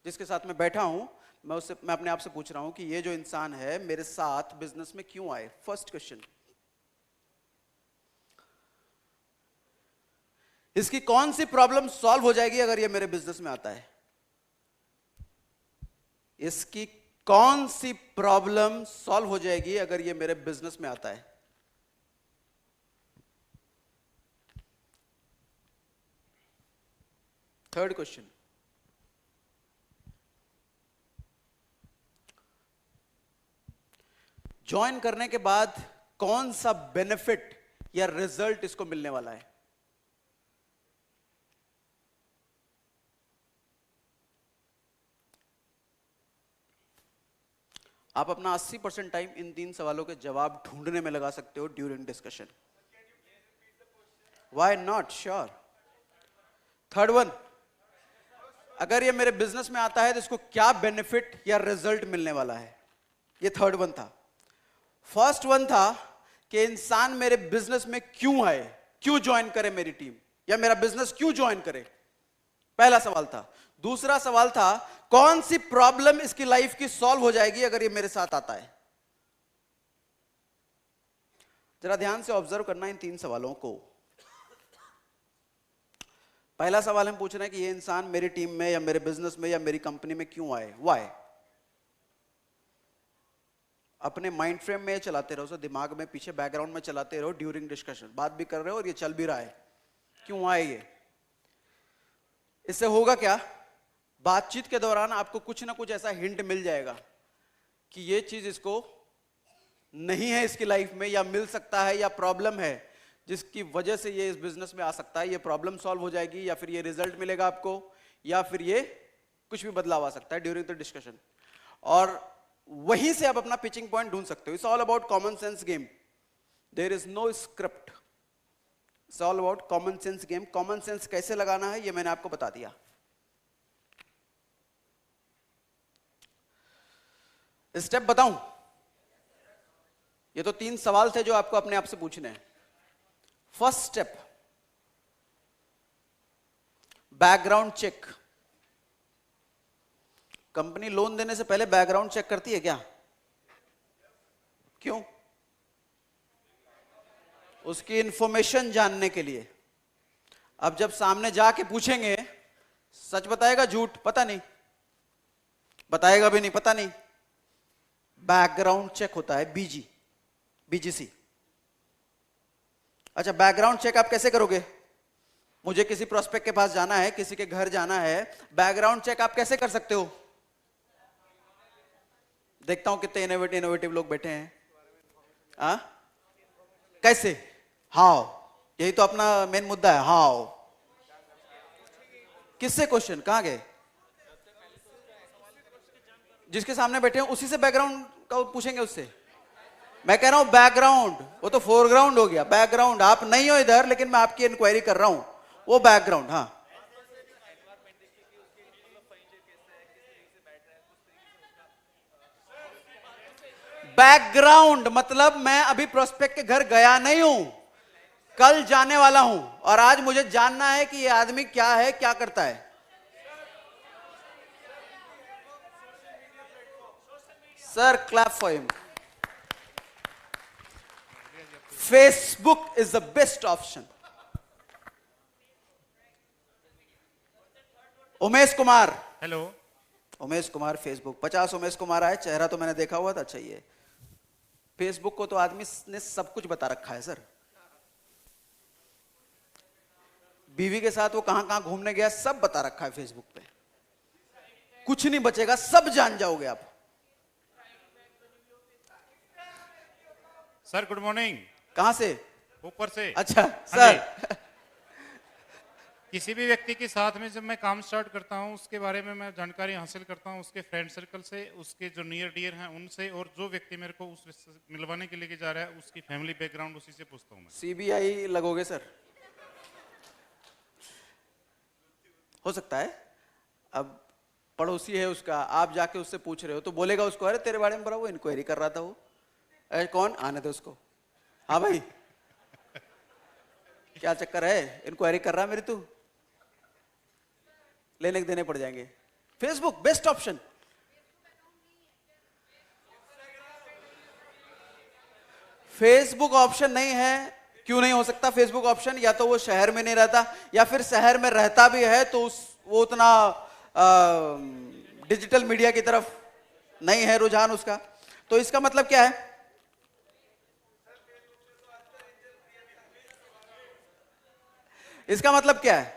जिसके साथ मैं बैठा हूं मैं अपने आप से पूछ रहा हूं कि ये जो इंसान है मेरे साथ बिजनेस में क्यों आए। फर्स्ट क्वेश्चन, इसकी कौन सी प्रॉब्लम सॉल्व हो जाएगी अगर ये मेरे बिजनेस में आता है? इसकी कौन सी प्रॉब्लम सॉल्व हो जाएगी अगर ये मेरे बिजनेस में आता है? थर्ड क्वेश्चन, ज्वाइन करने के बाद कौन सा बेनिफिट या रिजल्ट इसको मिलने वाला है? आप अपना 80% टाइम इन 3 सवालों के जवाब ढूंढने में लगा सकते हो during discussion. Why not? Sure. Third one, अगर ये मेरे बिजनेस में आता है तो इसको क्या बेनिफिट या रिजल्ट मिलने वाला है. ये थर्ड वन था. फर्स्ट वन था कि इंसान मेरे बिजनेस में क्यों आए, क्यों ज्वाइन करे मेरी टीम, या मेरा बिजनेस क्यों ज्वाइन करे. पहला सवाल था. दूसरा सवाल था कौन सी प्रॉब्लम इसकी लाइफ की सॉल्व हो जाएगी अगर ये मेरे साथ आता है. जरा ध्यान से ऑब्जर्व करना इन 3 सवालों को. पहला सवाल हम पूछ रहे हैं कि ये इंसान मेरी टीम में या मेरे बिजनेस में या मेरी कंपनी में क्यों आए. व्हाई? अपने माइंड फ्रेम में चलाते रहो, दिमाग में पीछे बैकग्राउंड में चलाते रहो ड्यूरिंग डिस्कशन. बात भी कर रहे हो और ये चल भी रहा है. क्यों आए ये? इससे होगा क्या, बातचीत के दौरान आपको कुछ ना कुछ ऐसा हिंट मिल जाएगा कि ये चीज इसको नहीं है इसकी लाइफ में, या मिल सकता है, या प्रॉब्लम है जिसकी वजह से ये इस बिजनेस में आ सकता है. ये प्रॉब्लम सॉल्व हो जाएगी, या फिर ये रिजल्ट मिलेगा आपको, या फिर ये कुछ भी बदलाव आ सकता है ड्यूरिंग द डिस्कशन. और वहीं से आप अपना पिचिंग पॉइंट ढूंढ सकते हो. It's all about common sense game. There is no script. It's all about common sense game. Common sense कैसे लगाना है ये मैंने आपको बता दिया. स्टेप बताऊं? ये तो 3 सवाल थे जो आपको अपने आप से पूछने हैं. First step, background check. Company loan देने से पहले बैकग्राउंड चेक करती है क्या? क्यों? उसकी इंफॉर्मेशन जानने के लिए. अब जब सामने जाके पूछेंगे, सच बताएगा झूठ पता नहीं, बताएगा भी नहीं पता नहीं. बैकग्राउंड चेक होता है बीजीसी. अच्छा, बैकग्राउंड चेक आप कैसे करोगे? मुझे किसी प्रोस्पेक्ट के पास जाना है, किसी के घर जाना है, बैकग्राउंड चेक आप कैसे कर सकते हो? देखता हूं कितने इनोवेटिव लोग बैठे हैं. कैसे? हाउ. यही तो अपना मेन मुद्दा है. हाउ. किससे क्वेश्चन? कहां गए? जिसके सामने बैठे हैं उसी से बैकग्राउंड का पूछेंगे. उससे मैं कह रहा हूं बैकग्राउंड, वो तो फोरग्राउंड हो गया. बैकग्राउंड आप नहीं हो इधर, लेकिन मैं आपकी इंक्वायरी कर रहा हूं, वो बैकग्राउंड. हाँ, बैकग्राउंड मतलब मैं अभी प्रोस्पेक्ट के घर गया नहीं हूं, कल जाने वाला हूं, और आज मुझे जानना है कि ये आदमी क्या है, क्या करता है. Sir, clap for him. Facebook is the best option. Umesh Kumar. Hello. Umesh Kumar Facebook. 50 Umesh Kumar आए. चेहरा तो मैंने देखा हुआ था. अच्छा, ये फेसबुक को तो आदमी ने सब कुछ बता रखा है सर. बीवी के साथ वो कहां कहां घूमने गया सब बता रखा है फेसबुक पे. कुछ नहीं बचेगा, सब जान जाओगे आप. Sir good morning. कहां से? ऊपर से. अच्छा सर. किसी भी व्यक्ति के साथ में जब मैं काम स्टार्ट करता हूं, उसके बारे में मैं जानकारी हासिल करता हूं, उसके फ्रेंड सर्कल से, उसके जो नियर डियर हैं उनसे, और जो व्यक्ति मेरे को उस मिलवाने के लिए जा रहा है उसकी फैमिली बैकग्राउंड उसी से पूछता हूं मैं. सीबीआई लगोगे सर? हो सकता है. अब पड़ोसी है उसका, आप जाके उससे पूछ रहे हो तो बोलेगा उसको, अरे तेरे बारे में बड़ा वो इंक्वायरी कर रहा था वो. अरे कौन? आने दो उसको. हाँ भाई, क्या चक्कर है? इंक्वायरी कर रहा मेरी तू? लेने के देने पड़ जाएंगे. Facebook best option. Facebook option नहीं है. क्यों नहीं हो सकता फेसबुक ऑप्शन? या तो वो शहर में नहीं रहता, या फिर शहर में रहता भी है तो वो उतना डिजिटल मीडिया की तरफ नहीं है रुझान उसका. तो इसका मतलब क्या है? इसका मतलब क्या है?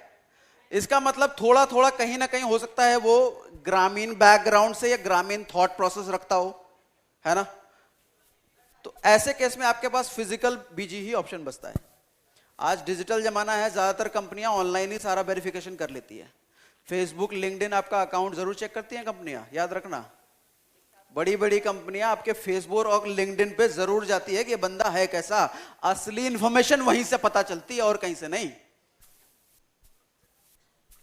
इसका मतलब थोड़ा थोड़ा कहीं ना कहीं हो सकता है वो ग्रामीण बैकग्राउंड से या ग्रामीण थॉट प्रोसेस रखता हो, है ना. तो ऐसे केस में आपके पास फिजिकल बीजी ही ऑप्शन बचता है. आज डिजिटल जमाना है, ज्यादातर कंपनियां ऑनलाइन ही सारा वेरिफिकेशन कर लेती है. फेसबुक, लिंक्डइन आपका अकाउंट जरूर चेक करती हैं कंपनियां, याद रखना. बड़ी बड़ी कंपनियां आपके फेसबुक और लिंक्डइन पे जरूर जाती है कि ये बंदा है कैसा। असली इंफॉर्मेशन वहीं से पता चलती है और कहीं से नहीं।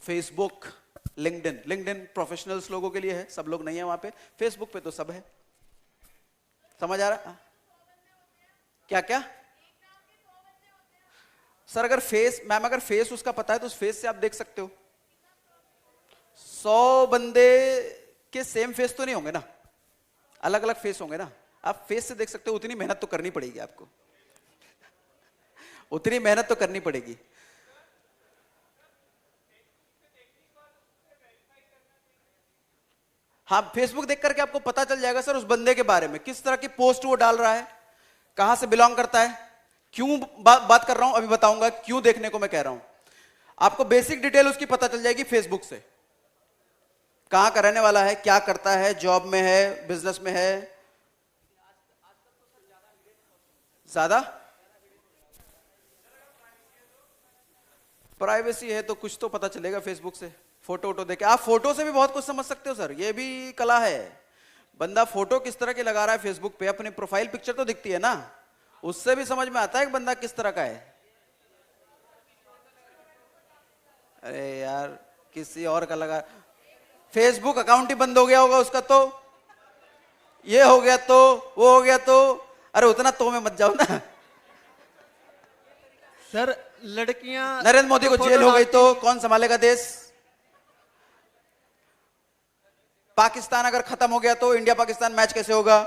फेसबुक, लिंक्डइन प्रोफेशनल्स लोगों के लिए है, सब लोग नहीं है वहां पे। फेसबुक पे तो सब है। समझ आ रहा? क्या क्या सर? अगर फेस, मैम अगर फेस उसका पता है तो उस फेस से आप देख सकते हो। 100 बंदे के सेम फेस तो नहीं होंगे ना, अलग अलग फेस होंगे ना। आप फेस से देख सकते हो। उतनी मेहनत तो करनी पड़ेगी आपको, उतनी मेहनत तो करनी पड़ेगी। हाँ, फेसबुक देख करके आपको पता चल जाएगा सर उस बंदे के बारे में, किस तरह की पोस्ट वो डाल रहा है, कहां से बिलोंग करता है। क्यों बात कर रहा हूं अभी बताऊंगा, क्यों देखने को मैं कह रहा हूं। आपको बेसिक डिटेल उसकी पता चल जाएगी फेसबुक से। कहां का रहने वाला है, क्या करता है, जॉब में है, बिजनेस में है। ज्यादा प्राइवेसी है तो कुछ तो पता चलेगा फेसबुक से। फोटो वोटो देखे, आप फोटो से भी बहुत कुछ समझ सकते हो सर, ये भी कला है। बंदा फोटो किस तरह की लगा रहा है फेसबुक पे, अपनी प्रोफाइल पिक्चर तो दिखती है ना, उससे भी समझ में आता है कि बंदा किस तरह का है। अरे यार किसी और का लगा, फेसबुक अकाउंट ही बंद हो गया होगा उसका, तो ये हो गया तो वो हो गया तो। अरे उतना तो में मत जाओ ना सर। लड़कियां, नरेंद्र मोदी को जेल हो गई तो कौन संभालेगा देश? पाकिस्तान अगर खत्म हो गया तो इंडिया पाकिस्तान मैच कैसे होगा?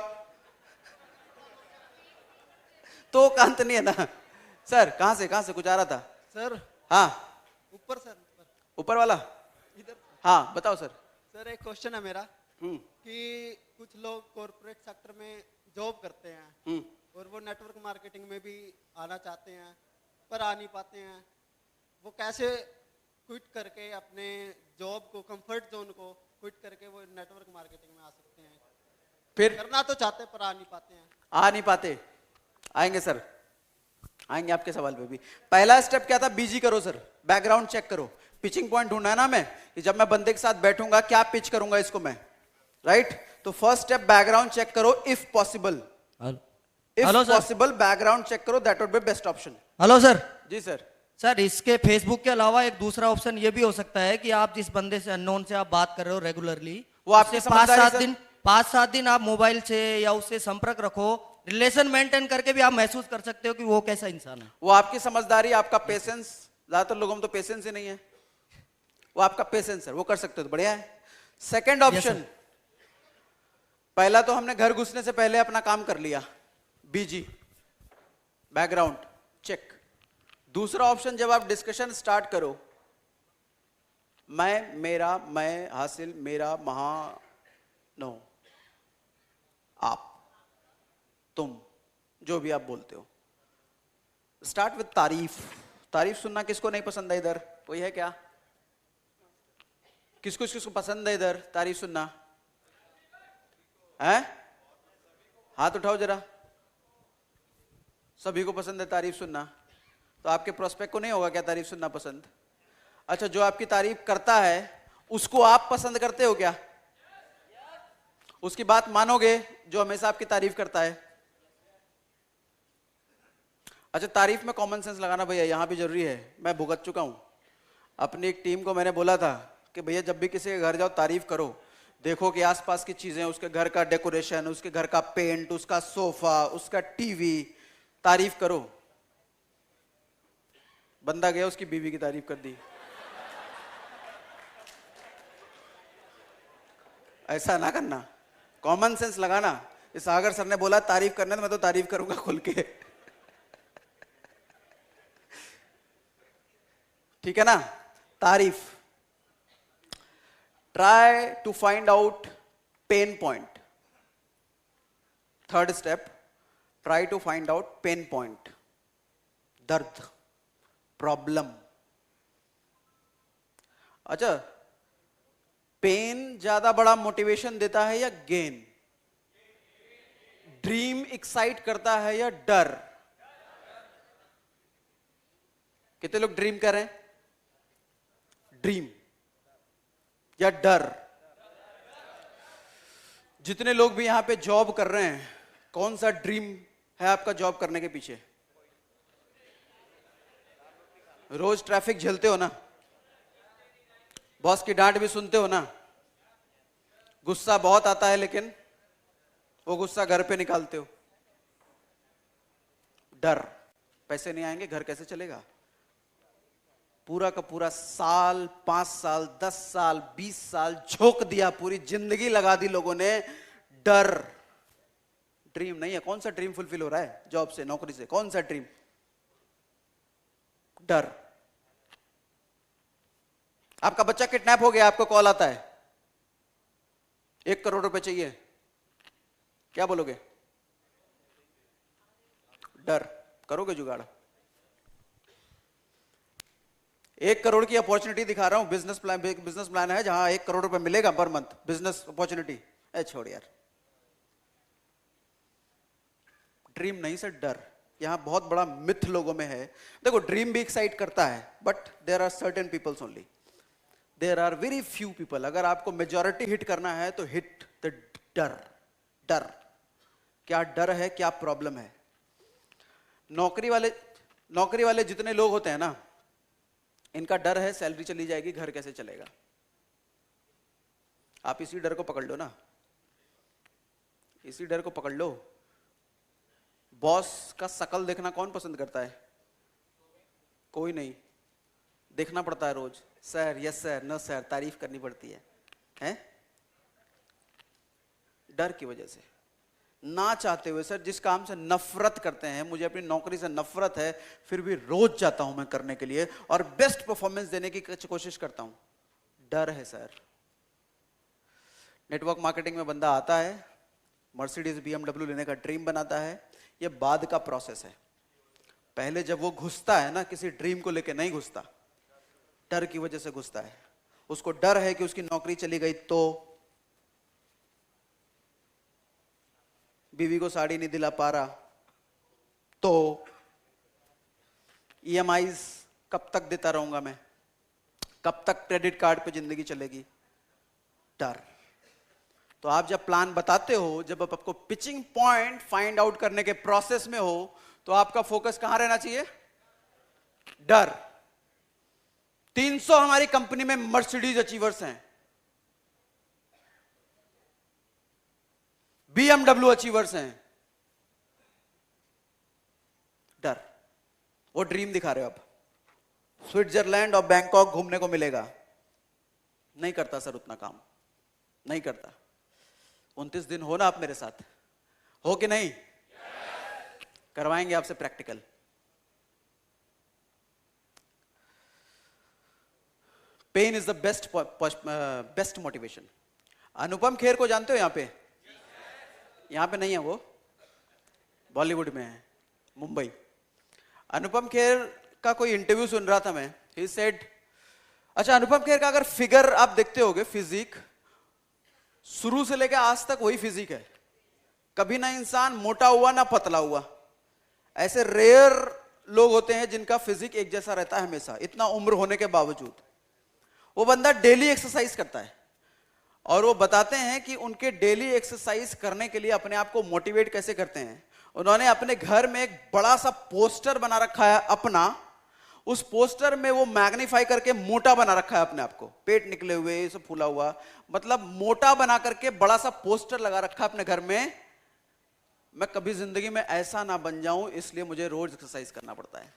तो कांत नहीं है ना सर। कहां से कुछ आ रहा था सर? हाँ ऊपर सर, ऊपर वाला इधर। हाँ बताओ सर। सर एक क्वेश्चन है मेरा कि कुछ लोग कॉर्पोरेट सेक्टर में जॉब करते हैं और वो नेटवर्क मार्केटिंग में भी आना चाहते हैं पर आ नहीं पाते हैं। वो कैसे क्विट करके अपने जॉब को, कंफर्ट जोन को क्विट करके वो नेटवर्क मार्केटिंग में आ सकते हैं? फिर करना तो चाहते पर आ नहीं पाते हैं। आ नहीं पाते, आएंगे सर, आएंगे आपके सवाल पे भी। पहला स्टेप क्या था? बीजी करो सर, बैकग्राउंड चेक करो। पिचिंग पॉइंट ढूंढना है ना मैं, कि जब मैं बंदे के साथ बैठूंगा क्या पिच करूंगा इसको मैं, राइट? तो फर्स्ट स्टेप बैकग्राउंड चेक करो if possible. If possible background check करो, that would be best option. Hello sir. जी सर। सर इसके फेसबुक के अलावा एक दूसरा ऑप्शन ये भी हो सकता है कि आप जिस बंदे से, अननोन से आप बात कर रहे हो रेगुलरली, वो आपके 5-7 दिन आप मोबाइल से या उससे संपर्क रखो, रिलेशन मेंटेन करके भी आप महसूस कर सकते हो कि वो कैसा इंसान है। वो आपकी समझदारी, आपका पेशेंस। ज्यादातर लोगों में तो पेशेंस ही नहीं है, वो आपका पेशेंस है, वो कर सकते हो तो बढ़िया है। सेकंड ऑप्शन, पहला तो हमने घर घुसने से पहले अपना काम कर लिया, बीजी बैकग्राउंड चेक। दूसरा ऑप्शन, जब आप डिस्कशन स्टार्ट करो, मैं, मेरा, मैं, हासिल, मेरा, महा, नो, आप, तुम, जो भी आप बोलते हो, स्टार्ट विद तारीफ। तारीफ सुनना किसको नहीं पसंद है इधर? कोई है क्या? किसको पसंद है इधर तारीफ सुनना? है? हाथ उठाओ जरा। सभी को पसंद है तारीफ सुनना, तो आपके प्रोस्पेक्ट को नहीं होगा क्या तारीफ सुनना पसंद? अच्छा, जो आपकी तारीफ करता है उसको आप पसंद करते हो क्या? उसकी बात मानोगे जो हमेशा आपकी तारीफ करता है? अच्छा, तारीफ में कॉमन सेंस लगाना भैया यहां भी जरूरी है। मैं भुगत चुका हूं। अपनी एक टीम को मैंने बोला था कि भैया जब भी किसी के घर जाओ तारीफ करो, देखो कि आसपास की चीजें, उसके घर का डेकोरेशन, उसके घर का पेंट, उसका सोफा, उसका टीवी, तारीफ करो। बंदा गया उसकी बीवी की तारीफ कर दी। ऐसा ना करना, कॉमन सेंस लगाना। इस सागर सर ने बोला तारीफ करना, तो मैं तो तारीफ करूंगा खुल के। ठीक है ना? तारीफ। Try to find out pain point. Third step, try to find out pain point, दर्द, प्रॉब्लम। अच्छा, पेन ज्यादा बड़ा मोटिवेशन देता है या गेन? ड्रीम एक्साइट करता है या डर? कितने लोग ड्रीम कर रहे हैं? ड्रीम या डर? जितने लोग भी यहां पे जॉब कर रहे हैं, कौन सा ड्रीम है आपका जॉब करने के पीछे? रोज ट्रैफिक झेलते हो ना, बॉस की डांट भी सुनते हो ना, गुस्सा बहुत आता है लेकिन वो गुस्सा घर पे निकालते हो। डर, पैसे नहीं आएंगे, घर कैसे चलेगा? पूरा का पूरा साल, 5 साल, 10 साल, 20 साल झोंक दिया, पूरी जिंदगी लगा दी लोगों ने। डर ड्रीम नहीं है। कौन सा ड्रीम फुलफिल हो रहा है जॉब से, नौकरी से? कौन सा ड्रीम? डर। आपका बच्चा किडनैप हो गया, आपको कॉल आता है 1 करोड़ रुपए चाहिए, क्या बोलोगे? डर। करोगे जुगाड़? 1 करोड़ की अपॉर्चुनिटी दिखा रहा हूं, बिजनेस प्लान है जहां 1 करोड़ रुपए मिलेगा पर मंथ, बिजनेस अपॉर्चुनिटी। छोड़ यार, ड्रीम नहीं सर, डर। यहां बहुत बड़ा मिथ लोगों में है। देखो, ड्रीम भी एक्साइट करता है, but there are certain peoples only, there are very few people. अगर आपको मेजॉरिटी हिट करना है तो हिट द डर। डर, क्या डर है, क्या प्रॉब्लम है? नौकरी वाले जितने लोग होते हैं ना, इनका डर है सैलरी चली जाएगी, घर कैसे चलेगा। आप इसी डर को पकड़ लो ना, इसी डर को पकड़ लो। बॉस का शकल देखना कौन पसंद करता है? कोई नहीं। देखना पड़ता है रोज, sir, yes sir, no sir, तारीफ करनी पड़ती है, हैं? डर की वजह से, ना चाहते हुए। सर, जिस काम से नफरत करते हैं, मुझे अपनी नौकरी से नफरत है, फिर भी रोज जाता हूं मैं करने के लिए और बेस्ट परफॉर्मेंस देने की कोशिश करता हूं। डर है सर। नेटवर्क मार्केटिंग में बंदा आता है, मर्सिडीज BMW लेने का ड्रीम बनाता है, ये बाद का प्रोसेस है। पहले जब वो घुसता है ना, किसी ड्रीम को लेके नहीं घुसता, डर की वजह से घुसता है। उसको डर है कि उसकी नौकरी चली गई तो, बीवी को साड़ी नहीं दिला पा रहा तो, EMIs कब तक देता रहूंगा मैं, कब तक क्रेडिट कार्ड पे जिंदगी चलेगी। डर। तो आप जब प्लान बताते हो, जब आप आपको पिचिंग पॉइंट फाइंड आउट करने के प्रोसेस में हो, तो आपका फोकस कहां रहना चाहिए? डर। 300 हमारी कंपनी में मर्सिडीज अचीवर्स हैं, BMW अचीवर्स हैं। डर। वो ड्रीम दिखा रहे हो आप, स्विट्जरलैंड और बैंकॉक घूमने को मिलेगा। नहीं करता सर उतना काम, नहीं करता। 29 दिन हो ना आप मेरे साथ, हो कि नहीं? करवाएंगे आपसे practical. Pen is the best motivation. Anupam Kher को जानते हो? यहां पे नहीं है, वो बॉलीवुड में है, मुंबई। अनुपम खेर का कोई इंटरव्यू सुन रहा था मैं, ही सेड, अच्छा अनुपम खेर का अगर फिगर आप देखते होगे, फिजिक शुरू से लेकर आज तक वही फिजिक है, कभी ना इंसान मोटा हुआ ना पतला हुआ। ऐसे रेयर लोग होते हैं जिनका फिजिक एक जैसा रहता है हमेशा, इतना उम्र होने के बावजूद। वो बंदा डेली एक्सरसाइज करता है और वो बताते हैं कि उनके डेली एक्सरसाइज करने के लिए अपने आप को मोटिवेट कैसे करते हैं। उन्होंने अपने घर में एक बड़ा सा पोस्टर बना रखा है अपना, उस पोस्टर में वो मैग्नीफाई करके मोटा बना रखा है अपने आप को, पेट निकले हुए, ये सब फूला हुआ, मतलब मोटा बना करके बड़ा सा पोस्टर लगा रखा है अपने घर में। मैं कभी जिंदगी में ऐसा ना बन जाऊं, इसलिए मुझे रोज एक्सरसाइज करना पड़ता है।